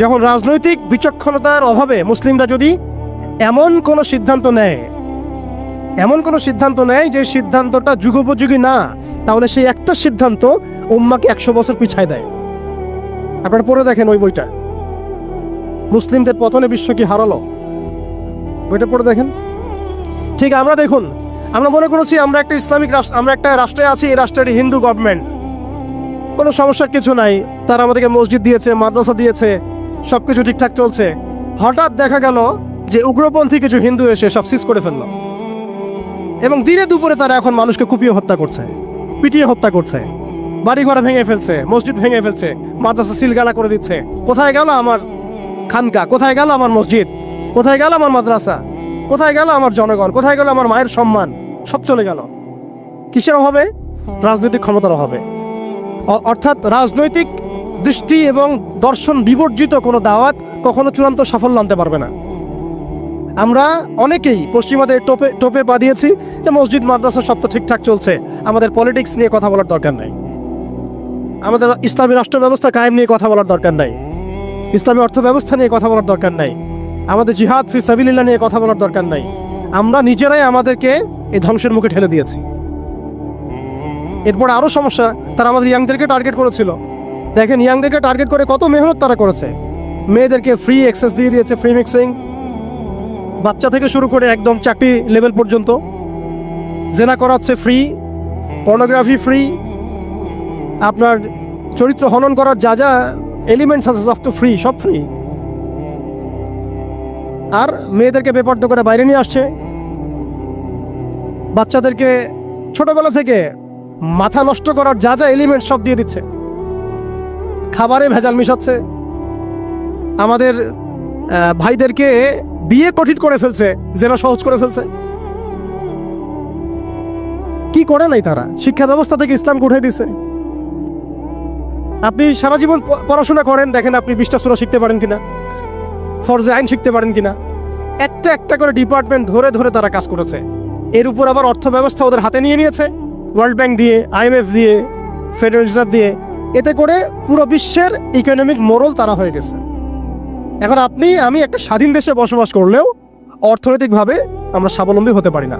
যখন রাজনৈতিক বিচক্ষণতার অভাবে মুসলিমরা যদি এমন কোনো সিদ্ধান্ত নেয় যে সিদ্ধান্তটা যুগোপযোগী না, তাহলে সেই একটা সিদ্ধান্ত উম্মাকে 100 বছর পিছায় দেয়। আপনারা পড়ে দেখেন ওই বইটা, মুসলিমদের পতনে বিশ্ব কি হারালো, বইটা পড়ে দেখেন। ঠিক আমরা দেখুন, আমরা মনে করেছি আমরা একটা ইসলামিক রাষ্ট্র, আমরা একটা রাষ্ট্রে আছি, এই রাষ্ট্রের হিন্দু গভর্নমেন্ট, কোনো সমস্যার কিছু নাই, তারা আমাদেরকে মসজিদ দিয়েছে, মাদ্রাসা দিয়েছে, সব কিছু ঠিকঠাক চলছে। হঠাৎ দেখা গেল যে উগ্রপন্থী কিছু হিন্দু এসে সব সিজ করে ফেললো, এবং দিনে দুপুরে তারা এখন মানুষকে কুপিয়ে হত্যা করছে, পিটিয়ে হত্যা করছে, বাড়িঘর ভেঙে ফেলছে, মসজিদ ভেঙে ফেলছে, মাদ্রাসা সিলগালা করে দিচ্ছে। কোথায় গেল আমার খানকা? কোথায় গেল আমার মসজিদ? কোথায় গেল আমার মাদ্রাসা? কোথায় গেল আমার জনগণ? কোথায় গেল আমার মায়ের সম্মান? সব চলে গেল। কিসের অভাবে? রাজনৈতিক ক্ষমতার অভাবে। অর্থাৎ রাজনৈতিক দৃষ্টি এবং দর্শন বিবর্জিত কোনো দাওয়াত কখনো চূড়ান্ত সাফল্য আনতে পারবে না। আমরা অনেকেই পশ্চিমাদের টোপে পা দিয়েছি যে মসজিদ মাদ্রাসা সব তো ঠিকঠাক চলছে, আমাদের পলিটিক্স নিয়ে কথা বলার দরকার নাই, আমাদের ইসলামী রাষ্ট্র ব্যবস্থা কায়েম নিয়ে কথা বলার দরকার নাই, ইসলামী অর্থ ব্যবস্থা নিয়ে কথা বলার দরকার নাই, আমাদের জিহাদ ফি সাবিলিল্লাহ নিয়ে কথা বলার দরকার নাই। আমরা নিজেরাই আমাদেরকে এই ধ্বংসের মুখে ঠেলে দিয়েছি। এরপর আরও সমস্যা, তারা আমাদের ইয়াংদেরকে টার্গেট করেছিল দেখেন ইয়াংদেরকে টার্গেট করে কত মেহনত তারা করেছে। মেয়েদেরকে ফ্রি অ্যাক্সেস দিয়ে দিয়েছে, ফ্রি মিক্সিং, বাচ্চা থেকে শুরু করে একদম চাকরি লেভেল পর্যন্ত। জেনা করাচ্ছে ফ্রি, পর্নোগ্রাফি ফ্রি, আপনার চরিত্র হনন করার যা যা এলিমেন্টস আছে সব তো ফ্রি, সব ফ্রি। আর মেয়েদেরকে বেপর্দা করে বাইরে নিয়ে আসছে, বাচ্চাদেরকে ছোটবেলা থেকে মাথা নষ্ট করার যা যা এলিমেন্ট সব দিয়ে দিচ্ছে, খাবারে ভেজাল মিশাচ্ছে, আমাদের ভাইদেরকে বিয়ে কঠিন করে ফেলছে, জেনা সহজ করে ফেলছে। কি করে নাই তারা? শিক্ষা ব্যবস্থা থেকে ইসলামকে উঠে দিছে। আপনি সারা জীবন পড়াশোনা করেন, দেখেন আপনি 20টা সূরা শিখতে পারেন কিনা, ফরজে আইন শিখতে পারেন কিনা। একটা একটা করে ডিপার্টমেন্ট ধরে ধরে তারা কাজ করেছে। এর উপর আবার অর্থ ব্যবস্থা ওদের হাতে নিয়ে নিয়েছে, ওয়ার্ল্ড ব্যাংক দিয়ে, IMF দিয়ে, ফেডারেল রিজার্ভ দিয়ে। এতে করে পুরো বিশ্বের ইকোনমিক মোড়ল তারা হয়ে গেছে। এখন আপনি আমি একটা স্বাধীন দেশে বসবাস করলেও অর্থনৈতিকভাবে আমরা স্বাবলম্বী হতে পারি না,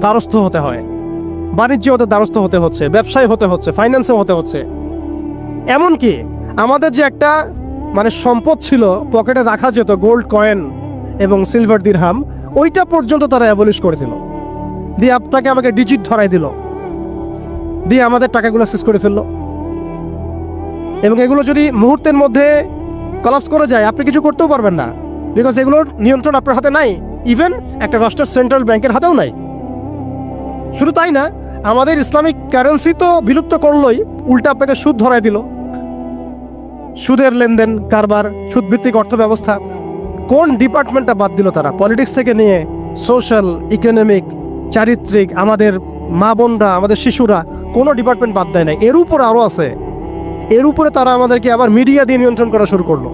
দ্বারস্থ হতে হয়। বাণিজ্য হতে দ্বারস্থ হতে হচ্ছে, ব্যবসায় হতে হচ্ছে, ফাইন্যান্সে হতে হচ্ছে। এমনকি আমাদের যে একটা মানে সম্পদ ছিল পকেটে রাখা যেত, গোল্ড কয়েন এবং সিলভার দিরহাম, ওইটা পর্যন্ত তারা অ্যাবলিশ করে দিল, দিয়ে আপনাকে আমাকে ডিজিট ধরাই দিল, দিয়ে আমাদের টাকাগুলো শেষ করে ফেললো। এবং এগুলো যদি মুহূর্তের মধ্যে কলাপস করে যায়, আপনি কিছু করতেও পারবেন না, বিকজ এগুলোর নিয়ন্ত্রণ আপনার হাতে নাই, ইভেন একটা রাষ্ট্রের সেন্ট্রাল ব্যাংকের হাতেও নাই। শুধু তাই না, আমাদের ইসলামিক কারেন্সি তো বিলুপ্ত করলোই, উল্টা আপনাকে সুদ ধরাই দিল, সুদের লেনদেন কারবার, সুদভিত্তিক অর্থ ব্যবস্থা। কোন ডিপার্টমেন্টটা বাদ দিল তারা? পলিটিক্স থেকে নিয়ে সোশ্যাল, ইকোনমিক, চারিত্রিক, আমাদের মা বোনরা, আমাদের শিশুরা, কোনো ডিপার্টমেন্ট বাদ দেয় না। এর উপর আরও আছে। এর উপরে তারা আমাদেরকে আবার মিডিয়া দিয়ে নিয়ন্ত্রণ করা শুরু করলো,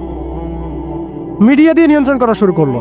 মিডিয়া দিয়ে নিয়ন্ত্রণ করা শুরু করলো।